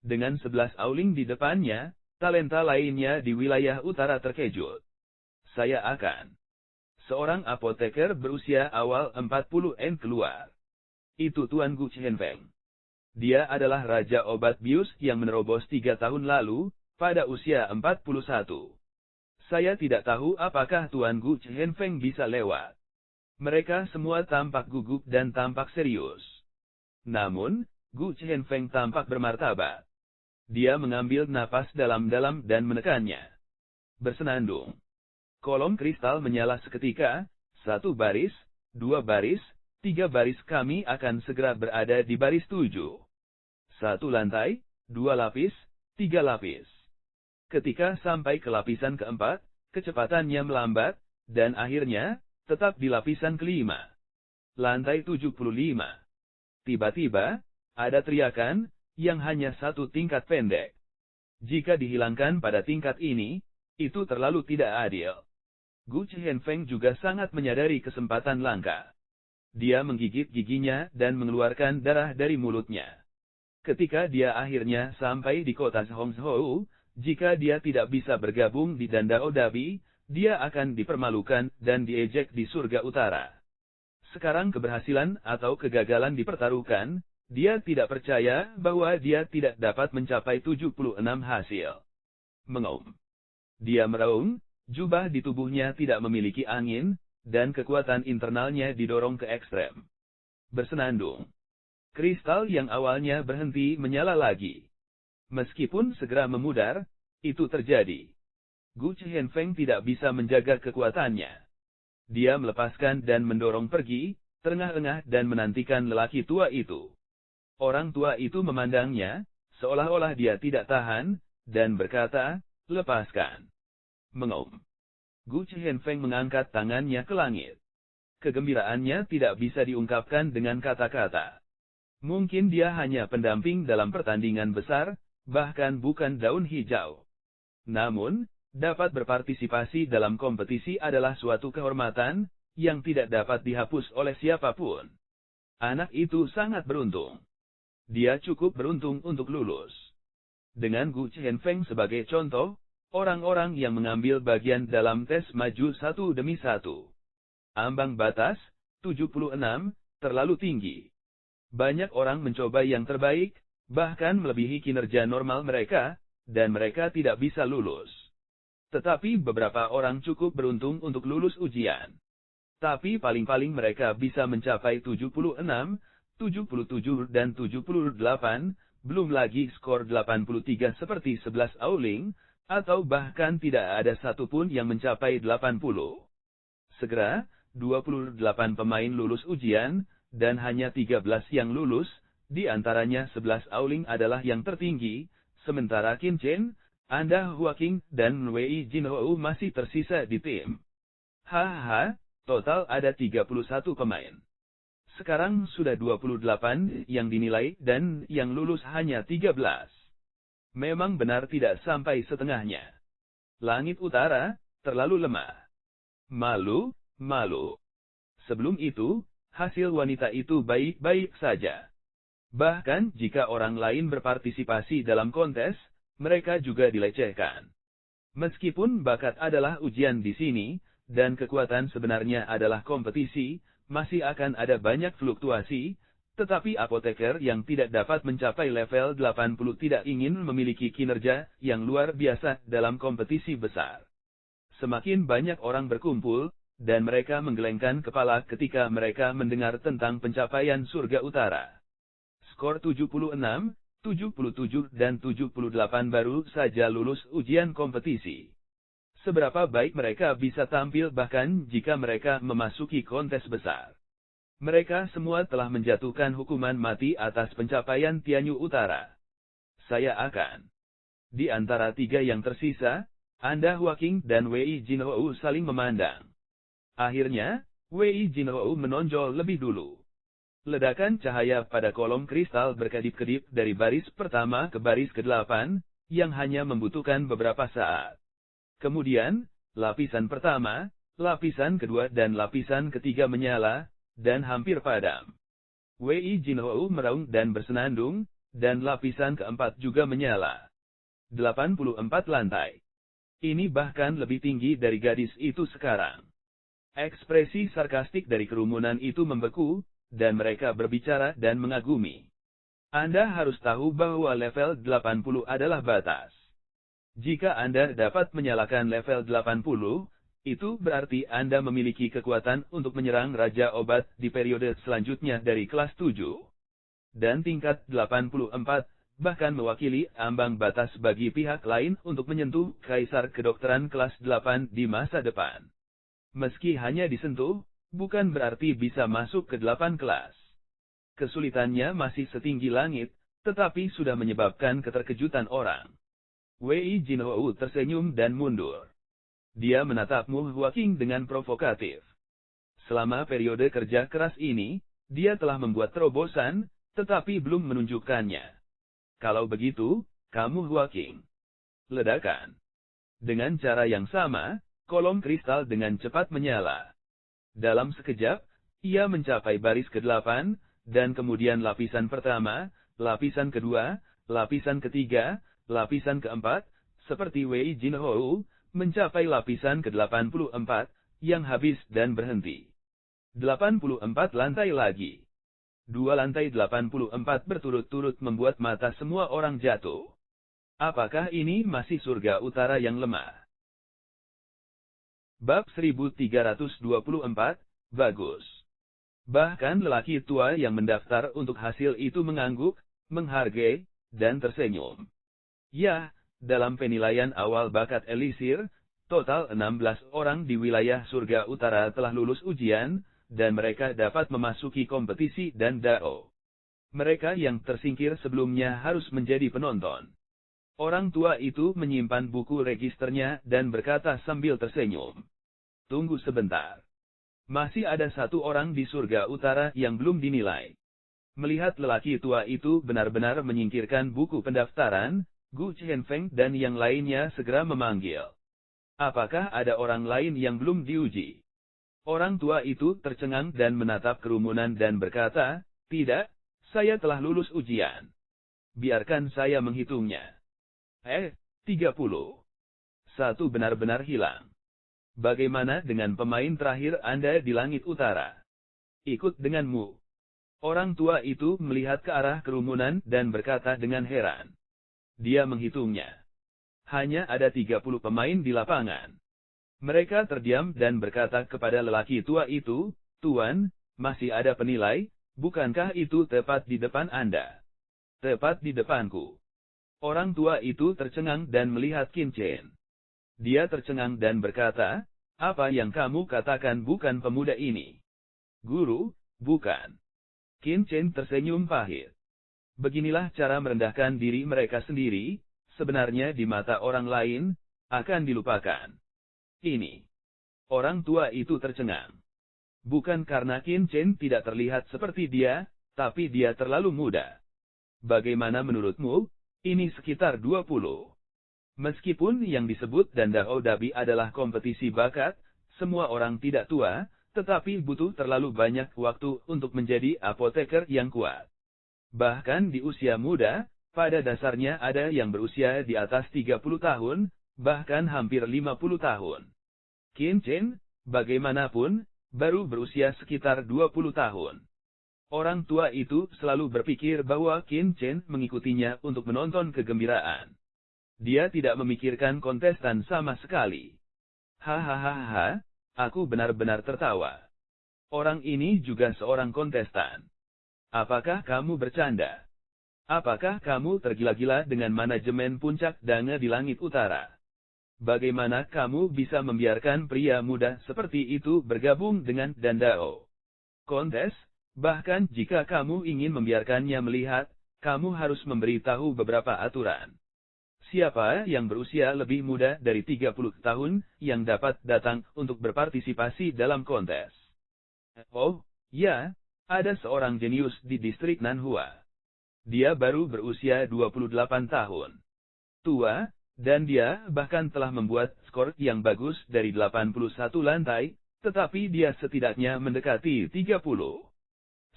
Speaker 1: Dengan 11 auling di depannya, talenta lainnya di wilayah utara terkejut. Saya akan. Seorang apoteker berusia awal 40-an keluar. Itu Tuan Gu Qianfeng. Dia adalah Raja Obat Bius yang menerobos 3 tahun lalu, pada usia 41. Saya tidak tahu apakah Tuan Gu Qianfeng bisa lewat. Mereka semua tampak gugup dan tampak serius. Namun, Gu Qianfeng tampak bermartabat. Dia mengambil napas dalam-dalam dan menekannya. Bersenandung. Kolom kristal menyala seketika, 1 baris, 2 baris, 3 baris kami akan segera berada di baris 7. 1 lantai, 2 lapis, 3 lapis. Ketika sampai ke lapisan keempat, kecepatannya melambat, dan akhirnya, tetap di lapisan kelima. Lantai 75. Tiba-tiba, ada teriakan, yang hanya 1 tingkat pendek. Jika dihilangkan pada tingkat ini, itu terlalu tidak adil. Gu Qianfeng juga sangat menyadari kesempatan langka. Dia menggigit giginya dan mengeluarkan darah dari mulutnya. Ketika dia akhirnya sampai di kota Hongzhou, jika dia tidak bisa bergabung di Dandao Dabi, dia akan dipermalukan dan diejek di surga utara. Sekarang keberhasilan atau kegagalan dipertaruhkan, dia tidak percaya bahwa dia tidak dapat mencapai 76 hasil. Mengaum. Dia meraung, jubah di tubuhnya tidak memiliki angin, dan kekuatan internalnya didorong ke ekstrem. Bersenandung. Kristal yang awalnya berhenti menyala lagi. Meskipun segera memudar, itu terjadi. Gu Qianfeng tidak bisa menjaga kekuatannya. Dia melepaskan dan mendorong pergi, terengah-engah dan menantikan lelaki tua itu. Orang tua itu memandangnya, seolah-olah dia tidak tahan, dan berkata, lepaskan. Mengaum. Gu Qianfeng mengangkat tangannya ke langit. Kegembiraannya tidak bisa diungkapkan dengan kata-kata. Mungkin dia hanya pendamping dalam pertandingan besar, bahkan bukan daun hijau. Namun, dapat berpartisipasi dalam kompetisi adalah suatu kehormatan, yang tidak dapat dihapus oleh siapapun. Anak itu sangat beruntung. Dia cukup beruntung untuk lulus. Dengan Gu Qianfeng sebagai contoh, orang-orang yang mengambil bagian dalam tes maju satu demi satu. Ambang batas, 76, terlalu tinggi. Banyak orang mencoba yang terbaik, bahkan melebihi kinerja normal mereka, dan mereka tidak bisa lulus. Tetapi beberapa orang cukup beruntung untuk lulus ujian. Tapi paling-paling mereka bisa mencapai 76, 77 dan 78, belum lagi skor 83 seperti 11 auling, atau bahkan tidak ada satupun yang mencapai 80. Segera, 28 pemain lulus ujian, dan hanya 13 yang lulus, di antaranya 11 auling adalah yang tertinggi, sementara Qin Chen, Anda Huaqing, dan Wei Jinhou masih tersisa di tim. Hahaha, total ada 31 pemain. Sekarang sudah 28 yang dinilai dan yang lulus hanya 13. Memang benar tidak sampai setengahnya. Langit utara, terlalu lemah. Malu, malu. Sebelum itu, hasil wanita itu baik-baik saja. Bahkan jika orang lain berpartisipasi dalam kontes, mereka juga dilecehkan. Meskipun bakat adalah ujian di sini, dan kekuatan sebenarnya adalah kompetisi, masih akan ada banyak fluktuasi, tetapi apoteker yang tidak dapat mencapai level 80 tidak ingin memiliki kinerja yang luar biasa dalam kompetisi besar. Semakin banyak orang berkumpul, dan mereka menggelengkan kepala ketika mereka mendengar tentang pencapaian surga utara. Skor 76, 77 dan 78 baru saja lulus ujian kompetisi. Seberapa baik mereka bisa tampil bahkan jika mereka memasuki kontes besar. Mereka semua telah menjatuhkan hukuman mati atas pencapaian Tianyu Utara. Saya akan. Di antara 3 yang tersisa, Anda Huaqing dan Wei Jinhou saling memandang. Akhirnya, Wei Jinhou menonjol lebih dulu. Ledakan cahaya pada kolom kristal berkedip-kedip dari baris pertama ke baris ke-8, yang hanya membutuhkan beberapa saat. Kemudian, lapisan pertama, lapisan kedua dan lapisan ketiga menyala, dan hampir padam. Wei Jinhou meraung dan bersenandung, dan lapisan keempat juga menyala. 84 lantai. Ini bahkan lebih tinggi dari gadis itu sekarang. Ekspresi sarkastik dari kerumunan itu membeku, dan mereka berbicara dan mengagumi. Anda harus tahu bahwa level 80 adalah batas. Jika Anda dapat menyalakan level 80, itu berarti Anda memiliki kekuatan untuk menyerang Raja Obat di periode selanjutnya dari kelas 7. Dan tingkat 84, bahkan mewakili ambang batas bagi pihak lain untuk menyentuh Kaisar Kedokteran kelas 8 di masa depan. Meski hanya disentuh, bukan berarti bisa masuk ke 8 kelas. Kesulitannya masih setinggi langit, tetapi sudah menyebabkan keterkejutan orang. Wei Jinhou tersenyum dan mundur. Dia menatap Mu Huaqing dengan provokatif. Selama periode kerja keras ini, dia telah membuat terobosan, tetapi belum menunjukkannya. Kalau begitu, kamu Huaqing. Ledakan. Dengan cara yang sama, kolom kristal dengan cepat menyala. Dalam sekejap, ia mencapai baris ke-8, dan kemudian lapisan pertama, lapisan kedua, lapisan ketiga, lapisan keempat, seperti Wei Jinhou, mencapai lapisan ke-84, yang habis dan berhenti. 84 lantai lagi. 2 lantai 84 berturut-turut membuat mata semua orang jatuh. Apakah ini masih surga utara yang lemah? Bab 1324, bagus. Bahkan lelaki tua yang mendaftar untuk hasil itu mengangguk, menghargai, dan tersenyum. Ya, dalam penilaian awal bakat Elisir, total 16 orang di wilayah surga utara telah lulus ujian, dan mereka dapat memasuki kompetisi dan dao. Mereka yang tersingkir sebelumnya harus menjadi penonton. Orang tua itu menyimpan buku registernya dan berkata sambil tersenyum. Tunggu sebentar. Masih ada satu orang di surga utara yang belum dinilai. Melihat lelaki tua itu benar-benar menyingkirkan buku pendaftaran, Gu Qianfeng dan yang lainnya segera memanggil. Apakah ada orang lain yang belum diuji? Orang tua itu tercengang dan menatap kerumunan dan berkata, tidak, saya telah lulus ujian. Biarkan saya menghitungnya. 30. Satu benar-benar hilang. Bagaimana dengan pemain terakhir Anda di langit utara? Ikut denganmu. Orang tua itu melihat ke arah kerumunan dan berkata dengan heran. Dia menghitungnya. Hanya ada 30 pemain di lapangan. Mereka terdiam dan berkata kepada lelaki tua itu, Tuan, masih ada penilai, bukankah itu tepat di depan Anda? Tepat di depanku. Orang tua itu tercengang dan melihat Qin Chen. Dia tercengang dan berkata, apa yang kamu katakan bukan pemuda ini? Guru, bukan. Qin Chen tersenyum pahit. Beginilah cara merendahkan diri mereka sendiri, sebenarnya di mata orang lain, akan dilupakan. Ini. Orang tua itu tercengang. Bukan karena Qin Chen tidak terlihat seperti dia, tapi dia terlalu muda. Bagaimana menurutmu? Ini sekitar 20. Meskipun yang disebut dan Dao Dabi adalah kompetisi bakat, semua orang tidak tua, tetapi butuh terlalu banyak waktu untuk menjadi apoteker yang kuat. Bahkan di usia muda, pada dasarnya ada yang berusia di atas 30 tahun, bahkan hampir 50 tahun. Qin Chen, bagaimanapun, baru berusia sekitar 20 tahun. Orang tua itu selalu berpikir bahwa Qin Chen mengikutinya untuk menonton kegembiraan. Dia tidak memikirkan kontestan sama sekali. Hahaha, aku benar-benar tertawa. Orang ini juga seorang kontestan. Apakah kamu bercanda? Apakah kamu tergila-gila dengan manajemen puncak dana di langit utara? Bagaimana kamu bisa membiarkan pria muda seperti itu bergabung dengan Dandao? Kontes, bahkan jika kamu ingin membiarkannya melihat, kamu harus memberitahu beberapa aturan. Siapa yang berusia lebih muda dari 30 tahun yang dapat datang untuk berpartisipasi dalam kontes? Oh, ya, ada seorang jenius di distrik Nanhua. Dia baru berusia 28 tahun. Tua, dan dia bahkan telah membuat skor yang bagus dari 81 lantai, tetapi dia setidaknya mendekati 30.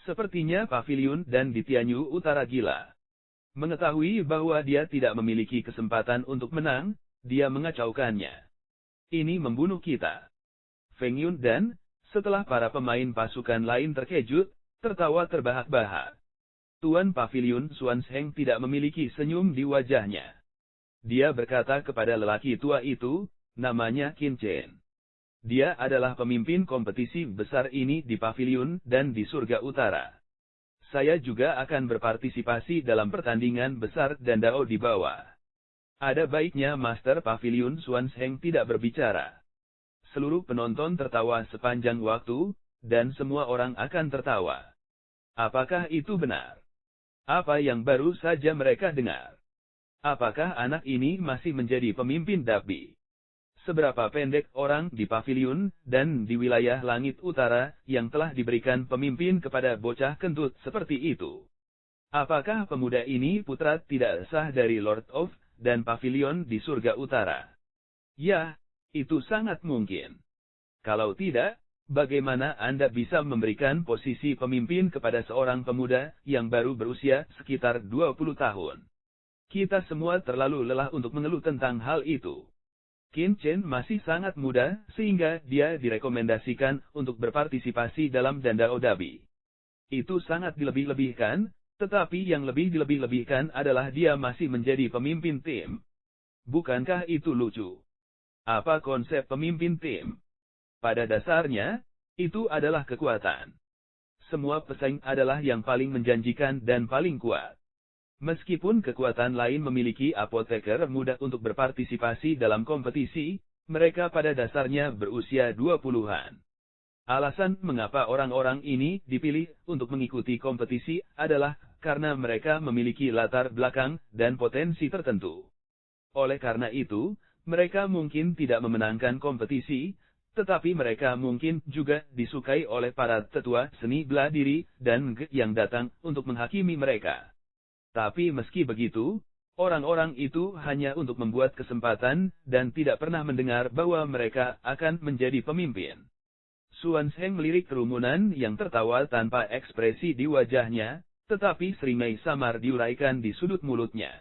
Speaker 1: Sepertinya Paviliun dan di Tianyu Utara gila. Mengetahui bahwa dia tidak memiliki kesempatan untuk menang, dia mengacaukannya. Ini membunuh kita. Feng Yun dan, setelah para pemain pasukan lain terkejut, tertawa terbahak-bahak. Tuan Paviliun Xuan Zheng tidak memiliki senyum di wajahnya. Dia berkata kepada lelaki tua itu, namanya Qin Chen. Dia adalah pemimpin kompetisi besar ini di Paviliun dan di Surga Utara. Saya juga akan berpartisipasi dalam pertandingan besar dan Dao di bawah. Ada baiknya Master Paviliun Xuan Zheng tidak berbicara. Seluruh penonton tertawa sepanjang waktu, dan semua orang akan tertawa. Apakah itu benar? Apa yang baru saja mereka dengar? Apakah anak ini masih menjadi pemimpin Dabi? Seberapa pendek orang di Paviliun dan di wilayah langit utara yang telah diberikan pemimpin kepada bocah kentut seperti itu? Apakah pemuda ini putra tidak sah dari Lord of dan Pavilion di Surga Utara? Ya, itu sangat mungkin. Kalau tidak, bagaimana Anda bisa memberikan posisi pemimpin kepada seorang pemuda yang baru berusia sekitar 20 tahun? Kita semua terlalu lelah untuk mengeluh tentang hal itu. Qin Chen masih sangat muda, sehingga dia direkomendasikan untuk berpartisipasi dalam Dandao Dabi. Itu sangat dilebih-lebihkan, tetapi yang lebih dilebih-lebihkan adalah dia masih menjadi pemimpin tim. Bukankah itu lucu? Apa konsep pemimpin tim? Pada dasarnya, itu adalah kekuatan. Semua pesaing adalah yang paling menjanjikan dan paling kuat. Meskipun kekuatan lain memiliki apoteker muda untuk berpartisipasi dalam kompetisi, mereka pada dasarnya berusia 20-an. Alasan mengapa orang-orang ini dipilih untuk mengikuti kompetisi adalah karena mereka memiliki latar belakang dan potensi tertentu. Oleh karena itu, mereka mungkin tidak memenangkan kompetisi, tetapi mereka mungkin juga disukai oleh para tetua seni bela diri dan yang datang untuk menghakimi mereka. Tapi meski begitu, orang-orang itu hanya untuk membuat kesempatan dan tidak pernah mendengar bahwa mereka akan menjadi pemimpin. Xuan Zheng melirik kerumunan yang tertawa tanpa ekspresi di wajahnya, tetapi seringai samar diuraikan di sudut mulutnya.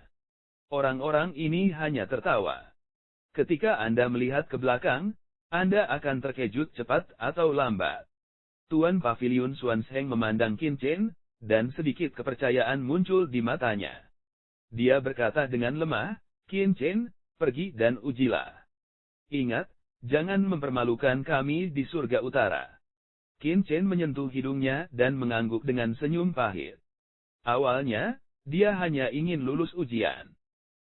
Speaker 1: Orang-orang ini hanya tertawa. Ketika Anda melihat ke belakang, Anda akan terkejut cepat atau lambat. Tuan Paviliun Xuan Zheng memandang Qin Chen, dan sedikit kepercayaan muncul di matanya. Dia berkata dengan lemah, Qin Chen, pergi dan ujilah. Ingat, jangan mempermalukan kami di Surga Utara. Qin Chen menyentuh hidungnya dan mengangguk dengan senyum pahit. Awalnya, dia hanya ingin lulus ujian.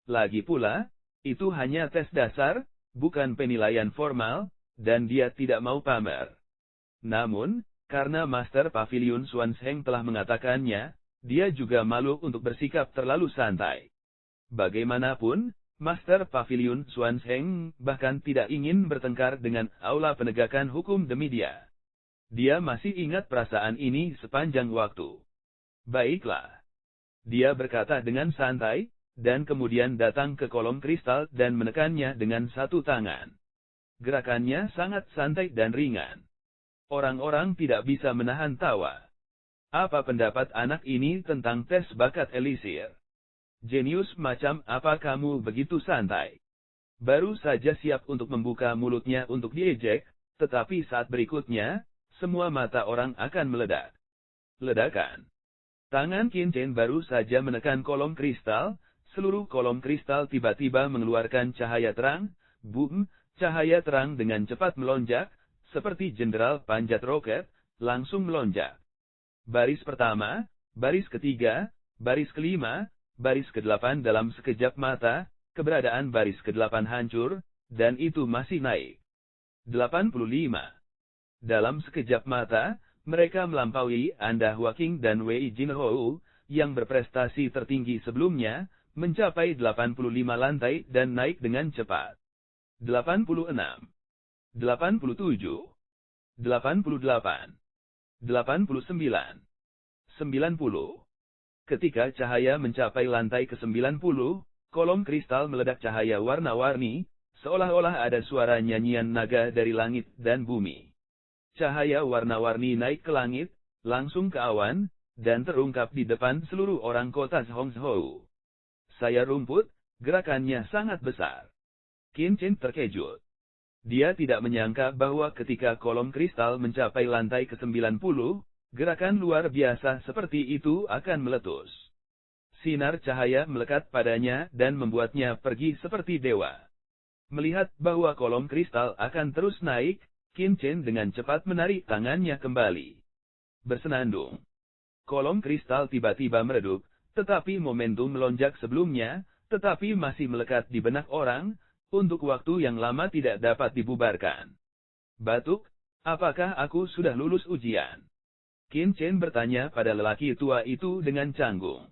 Speaker 1: Lagi pula, itu hanya tes dasar, bukan penilaian formal, dan dia tidak mau pamer. Namun, karena Master Paviliun Xuan Zheng telah mengatakannya, dia juga malu untuk bersikap terlalu santai. Bagaimanapun, Master Paviliun Xuan Zheng bahkan tidak ingin bertengkar dengan aula penegakan hukum demi dia. Dia masih ingat perasaan ini sepanjang waktu. Baiklah. Dia berkata dengan santai, dan kemudian datang ke kolom kristal dan menekannya dengan satu tangan. Gerakannya sangat santai dan ringan. Orang-orang tidak bisa menahan tawa. Apa pendapat anak ini tentang tes bakat elisir? Jenius macam apa kamu begitu santai? Baru saja siap untuk membuka mulutnya untuk diejek, tetapi saat berikutnya, semua mata orang akan meledak. Ledakan. Tangan Qin Chen baru saja menekan kolom kristal, seluruh kolom kristal tiba-tiba mengeluarkan cahaya terang, boom, cahaya terang dengan cepat melonjak, seperti jenderal panjat roket, langsung melonjak. Baris pertama, baris ketiga, baris kelima, baris ke-8 dalam sekejap mata, keberadaan baris ke-8 hancur, dan itu masih naik. 85. Dalam sekejap mata, mereka melampaui Anda Huaking dan Wei Jinhou, yang berprestasi tertinggi sebelumnya, mencapai 85 lantai dan naik dengan cepat. 86. 87, 88, 89. 90. Ketika cahaya mencapai lantai ke-90, kolom kristal meledak cahaya warna-warni, seolah-olah ada suara nyanyian naga dari langit dan bumi. Cahaya warna-warni naik ke langit, langsung ke awan, dan terungkap di depan seluruh orang kota Hongzhou. Saya rumput, gerakannya sangat besar. Qin Chen terkejut. Dia tidak menyangka bahwa ketika kolom kristal mencapai lantai ke-90, gerakan luar biasa seperti itu akan meletus. Sinar cahaya melekat padanya dan membuatnya pergi seperti dewa. Melihat bahwa kolom kristal akan terus naik, Qin Chen dengan cepat menarik tangannya kembali. Bersenandung. Kolom kristal tiba-tiba meredup, tetapi momentum melonjak sebelumnya, tetapi masih melekat di benak orang, untuk waktu yang lama tidak dapat dibubarkan. Batuk, apakah aku sudah lulus ujian? Qin Chen bertanya pada lelaki tua itu dengan canggung.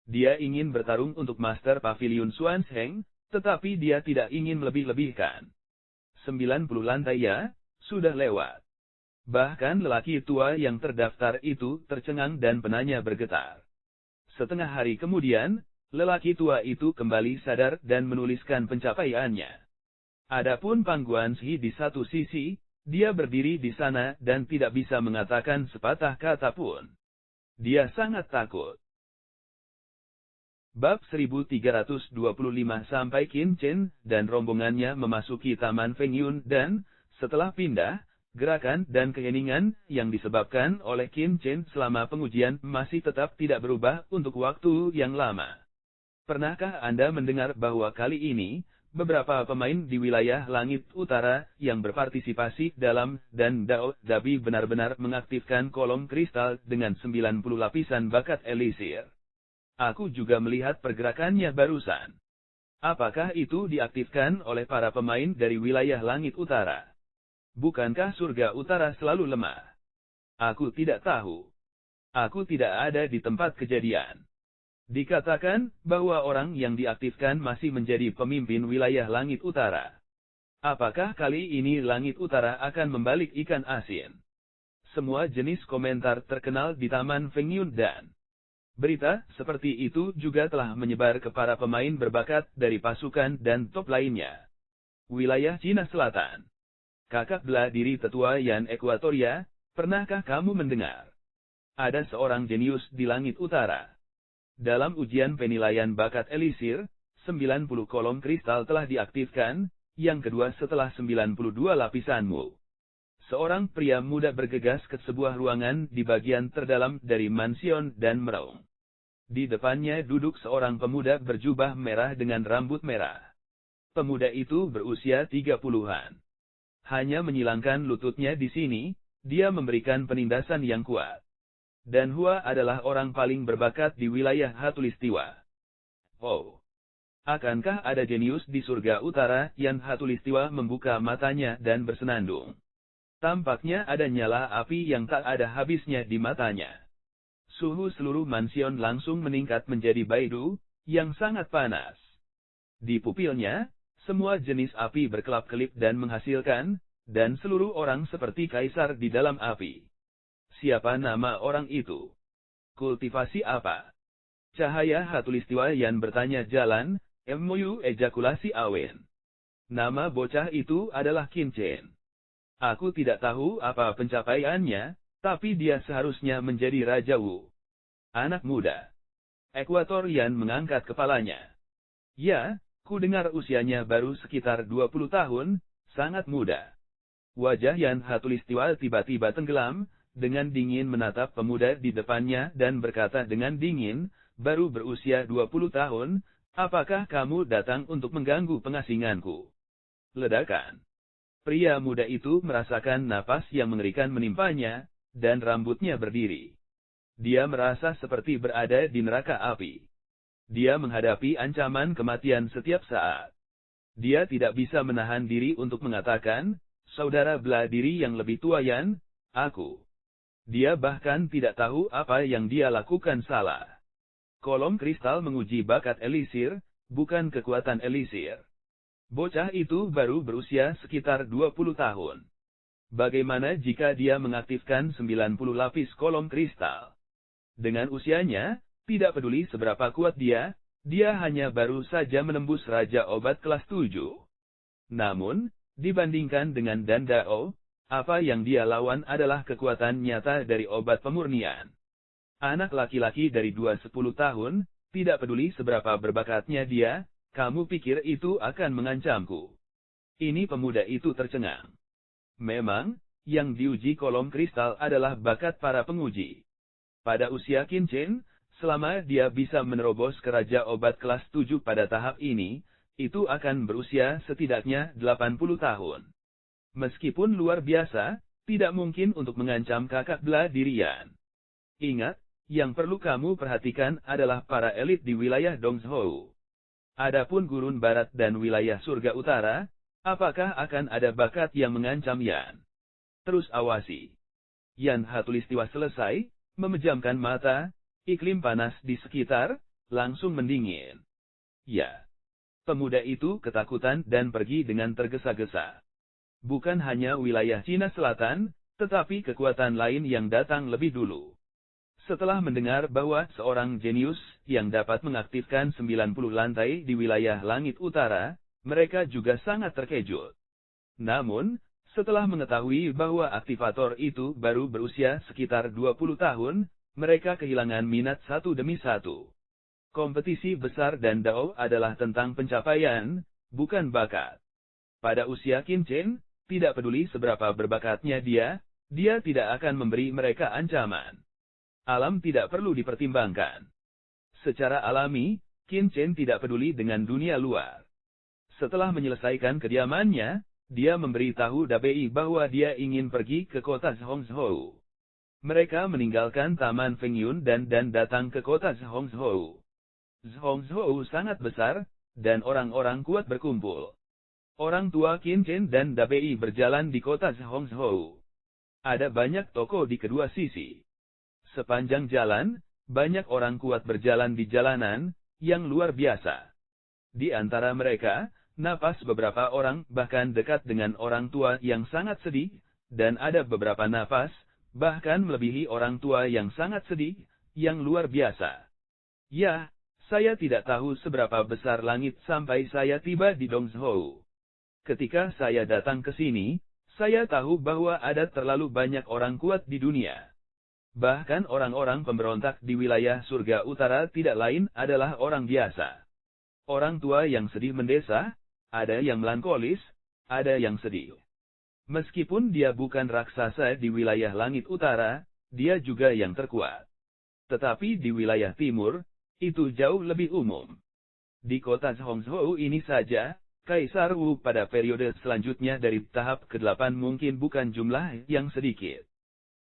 Speaker 1: Dia ingin bertarung untuk Master Pavilion Xuanzheng, tetapi dia tidak ingin melebih-lebihkan. 90 lantai ya, sudah lewat. Bahkan lelaki tua yang terdaftar itu tercengang dan penanya bergetar. Setengah hari kemudian, lelaki tua itu kembali sadar dan menuliskan pencapaiannya. Adapun Pang Guanxi di satu sisi, dia berdiri di sana dan tidak bisa mengatakan sepatah kata pun. Dia sangat takut. Bab 1325 sampai Qin Chen dan rombongannya memasuki Taman Fengyun dan, setelah pindah, gerakan dan keheningan yang disebabkan oleh Qin Chen selama pengujian masih tetap tidak berubah untuk waktu yang lama. Pernahkah Anda mendengar bahwa kali ini, beberapa pemain di wilayah langit utara yang berpartisipasi dalam dan Dao Dabi benar-benar mengaktifkan kolom kristal dengan 90 lapisan bakat elisir? Aku juga melihat pergerakannya barusan. Apakah itu diaktifkan oleh para pemain dari wilayah langit utara? Bukankah surga utara selalu lemah? Aku tidak tahu. Aku tidak ada di tempat kejadian. Dikatakan bahwa orang yang diaktifkan masih menjadi pemimpin wilayah langit utara. Apakah kali ini langit utara akan membalik ikan asin? Semua jenis komentar terkenal di Taman Fengyun dan berita seperti itu juga telah menyebar ke para pemain berbakat dari pasukan dan top lainnya. Wilayah Cina Selatan. Kakak bela diri tetua Yan Ekuatoria, pernahkah kamu mendengar? Ada seorang jenius di langit utara. Dalam ujian penilaian bakat elisir, 90 kolom kristal telah diaktifkan, yang kedua setelah 92 lapisanmu. Seorang pria muda bergegas ke sebuah ruangan di bagian terdalam dari mansion dan meraung. Di depannya duduk seorang pemuda berjubah merah dengan rambut merah. Pemuda itu berusia 30-an. Hanya menyilangkan lututnya di sini, dia memberikan penindasan yang kuat. Dan Hua adalah orang paling berbakat di wilayah Hatulistiwa. Oh. Akankah ada jenius di surga utara yang Hatulistiwa membuka matanya dan bersenandung? Tampaknya ada nyala api yang tak ada habisnya di matanya. Suhu seluruh mansion langsung meningkat menjadi baidu, yang sangat panas. Di pupilnya, semua jenis api berkelap-kelip dan menghasilkan, dan seluruh orang seperti kaisar di dalam api. Siapa nama orang itu? Kultivasi apa? Cahaya Hatulistiwa yang bertanya jalan, MOU ejakulasi awen. Nama bocah itu adalah Qin Chen. Aku tidak tahu apa pencapaiannya, tapi dia seharusnya menjadi Raja Wu. Anak muda. Ekuator Yan mengangkat kepalanya. Ya, ku dengar usianya baru sekitar 20 tahun, sangat muda. Wajah Yan Hatulistiwa tiba-tiba tenggelam, dengan dingin menatap pemuda di depannya dan berkata dengan dingin, baru berusia 20 tahun, apakah kamu datang untuk mengganggu pengasinganku? Ledakan. Pria muda itu merasakan napas yang mengerikan menimpanya, dan rambutnya berdiri. Dia merasa seperti berada di neraka api. Dia menghadapi ancaman kematian setiap saat. Dia tidak bisa menahan diri untuk mengatakan, saudara bela diri yang lebih tua Yan, aku. Dia bahkan tidak tahu apa yang dia lakukan salah. Kolom kristal menguji bakat elisir, bukan kekuatan elisir. Bocah itu baru berusia sekitar 20 tahun. Bagaimana jika dia mengaktifkan 90 lapis kolom kristal? Dengan usianya, tidak peduli seberapa kuat dia hanya baru saja menembus Raja Obat kelas 7. Namun, dibandingkan dengan Dan Dao, apa yang dia lawan adalah kekuatan nyata dari obat pemurnian. Anak laki-laki dari 2-10 tahun, tidak peduli seberapa berbakatnya dia, kamu pikir itu akan mengancamku? Ini pemuda itu tercengang. Memang, yang diuji kolom kristal adalah bakat para penguji. Pada usia Qin Chen, selama dia bisa menerobos ke Raja Obat kelas 7 pada tahap ini, itu akan berusia setidaknya 80 tahun. Meskipun luar biasa, tidak mungkin untuk mengancam kakak bela dirian. Ingat, yang perlu kamu perhatikan adalah para elit di wilayah Dongzhou. Adapun gurun barat dan wilayah surga utara, apakah akan ada bakat yang mengancam Yan? Terus awasi. Yan Hatulistiwa selesai, memejamkan mata, iklim panas di sekitar, langsung mendingin. Ya. Pemuda itu ketakutan dan pergi dengan tergesa-gesa. Bukan hanya wilayah Cina Selatan, tetapi kekuatan lain yang datang lebih dulu. Setelah mendengar bahwa seorang jenius yang dapat mengaktifkan 90 lantai di wilayah langit utara, mereka juga sangat terkejut. Namun, setelah mengetahui bahwa aktivator itu baru berusia sekitar 20 tahun, mereka kehilangan minat satu demi satu. Kompetisi besar Dan Dao adalah tentang pencapaian, bukan bakat. Pada usia Qin Chen, tidak peduli seberapa berbakatnya dia tidak akan memberi mereka ancaman. Alam tidak perlu dipertimbangkan. Secara alami, Qin Chen tidak peduli dengan dunia luar. Setelah menyelesaikan kediamannya, dia memberitahu Dabei bahwa dia ingin pergi ke kota Zhongzhou. Mereka meninggalkan Taman Fengyun dan datang ke kota Zhongzhou. Zhongzhou sangat besar, dan orang-orang kuat berkumpul. Orang tua Qin Chen dan Dabei berjalan di kota Zhongzhou. Ada banyak toko di kedua sisi. Sepanjang jalan, banyak orang kuat berjalan di jalanan, yang luar biasa. Di antara mereka, napas beberapa orang bahkan dekat dengan orang tua yang sangat sedih, dan ada beberapa napas, bahkan melebihi orang tua yang sangat sedih, yang luar biasa. Ya, saya tidak tahu seberapa besar langit sampai saya tiba di Dongzhou. Ketika saya datang ke sini, saya tahu bahwa ada terlalu banyak orang kuat di dunia. Bahkan orang-orang pemberontak di wilayah surga utara tidak lain adalah orang biasa. Orang tua yang sedih mendesah, ada yang melankolis, ada yang sedih. Meskipun dia bukan raksasa di wilayah langit utara, dia juga yang terkuat. Tetapi di wilayah timur, itu jauh lebih umum. Di kota Zhongzhou ini saja, Kaisar Wu pada periode selanjutnya dari tahap ke-8 mungkin bukan jumlah yang sedikit.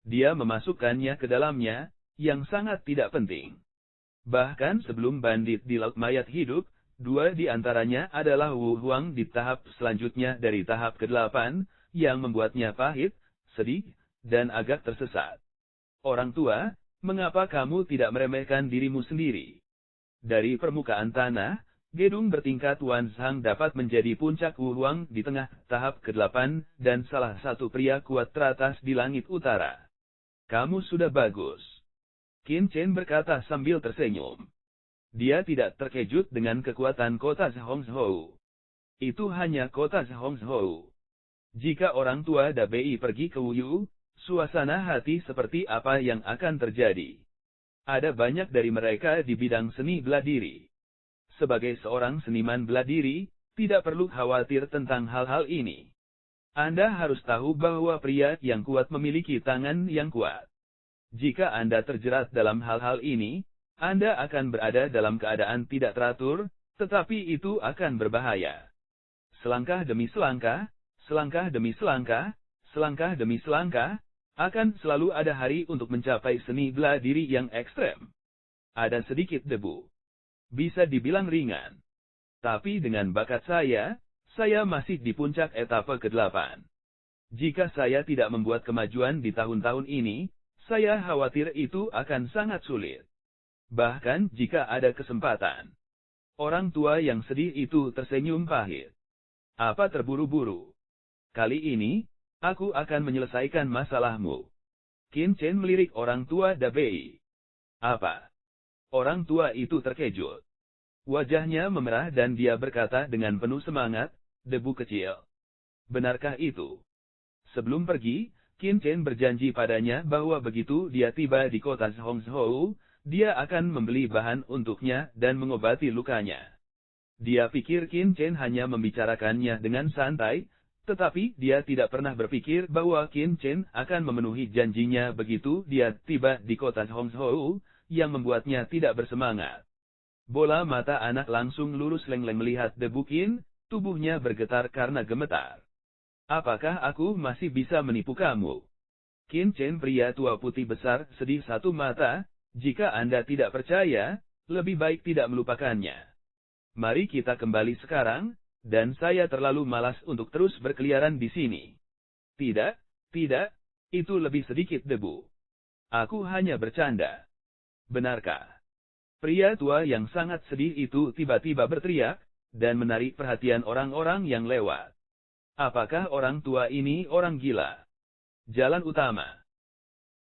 Speaker 1: Dia memasukkannya ke dalamnya, yang sangat tidak penting. Bahkan sebelum bandit di Laut Mayat hidup, dua di antaranya adalah Wu Huang di tahap selanjutnya dari tahap ke-8, yang membuatnya pahit, sedih, dan agak tersesat. Orang tua, mengapa kamu tidak meremehkan dirimu sendiri? Dari permukaan tanah, gedung bertingkat Wan Zhang dapat menjadi puncak Wu Huang di tengah tahap ke-8, dan salah satu pria kuat teratas di langit utara. Kamu sudah bagus. Qin Chen berkata sambil tersenyum. Dia tidak terkejut dengan kekuatan kota Zhongzhou. Itu hanya kota Zhongzhou. Jika orang tua Dabei pergi ke Wuyu, suasana hati seperti apa yang akan terjadi? Ada banyak dari mereka di bidang seni bela diri. Sebagai seorang seniman bela diri, tidak perlu khawatir tentang hal-hal ini. Anda harus tahu bahwa pria yang kuat memiliki tangan yang kuat. Jika Anda terjerat dalam hal-hal ini, Anda akan berada dalam keadaan tidak teratur, tetapi itu akan berbahaya. Selangkah demi selangkah, selangkah demi selangkah, selangkah demi selangkah, akan selalu ada hari untuk mencapai seni bela diri yang ekstrem. Ada sedikit debu. Bisa dibilang ringan. Tapi dengan bakat saya masih di puncak etapa ke-8. Jika saya tidak membuat kemajuan di tahun-tahun ini, saya khawatir itu akan sangat sulit. Bahkan jika ada kesempatan. Orang tua yang sedih itu tersenyum pahit. Apa terburu-buru? Kali ini, Aku akan menyelesaikan masalahmu. Qin Chen melirik orang tua Dabei. Apa? Orang tua itu terkejut. Wajahnya memerah dan dia berkata dengan penuh semangat, debu kecil. Benarkah itu? Sebelum pergi, Qin Chen berjanji padanya bahwa begitu dia tiba di kota Zhongzhou, dia akan membeli bahan untuknya dan mengobati lukanya. Dia pikir Qin Chen hanya membicarakannya dengan santai, tetapi dia tidak pernah berpikir bahwa Qin Chen akan memenuhi janjinya begitu dia tiba di kota Hongzhou, yang membuatnya tidak bersemangat. Bola mata anak langsung lurus lengleng melihat debu Qin, tubuhnya bergetar karena gemetar. Apakah aku masih bisa menipu kamu? Qin Chen pria tua putih besar sedih satu mata, jika Anda tidak percaya, lebih baik tidak melupakannya. Mari kita kembali sekarang. Dan saya terlalu malas untuk terus berkeliaran di sini. Tidak, tidak, itu lebih sedikit debu. Aku hanya bercanda. Benarkah? Pria tua yang sangat sedih itu tiba-tiba berteriak, dan menarik perhatian orang-orang yang lewat. Apakah orang tua ini orang gila? Jalan utama.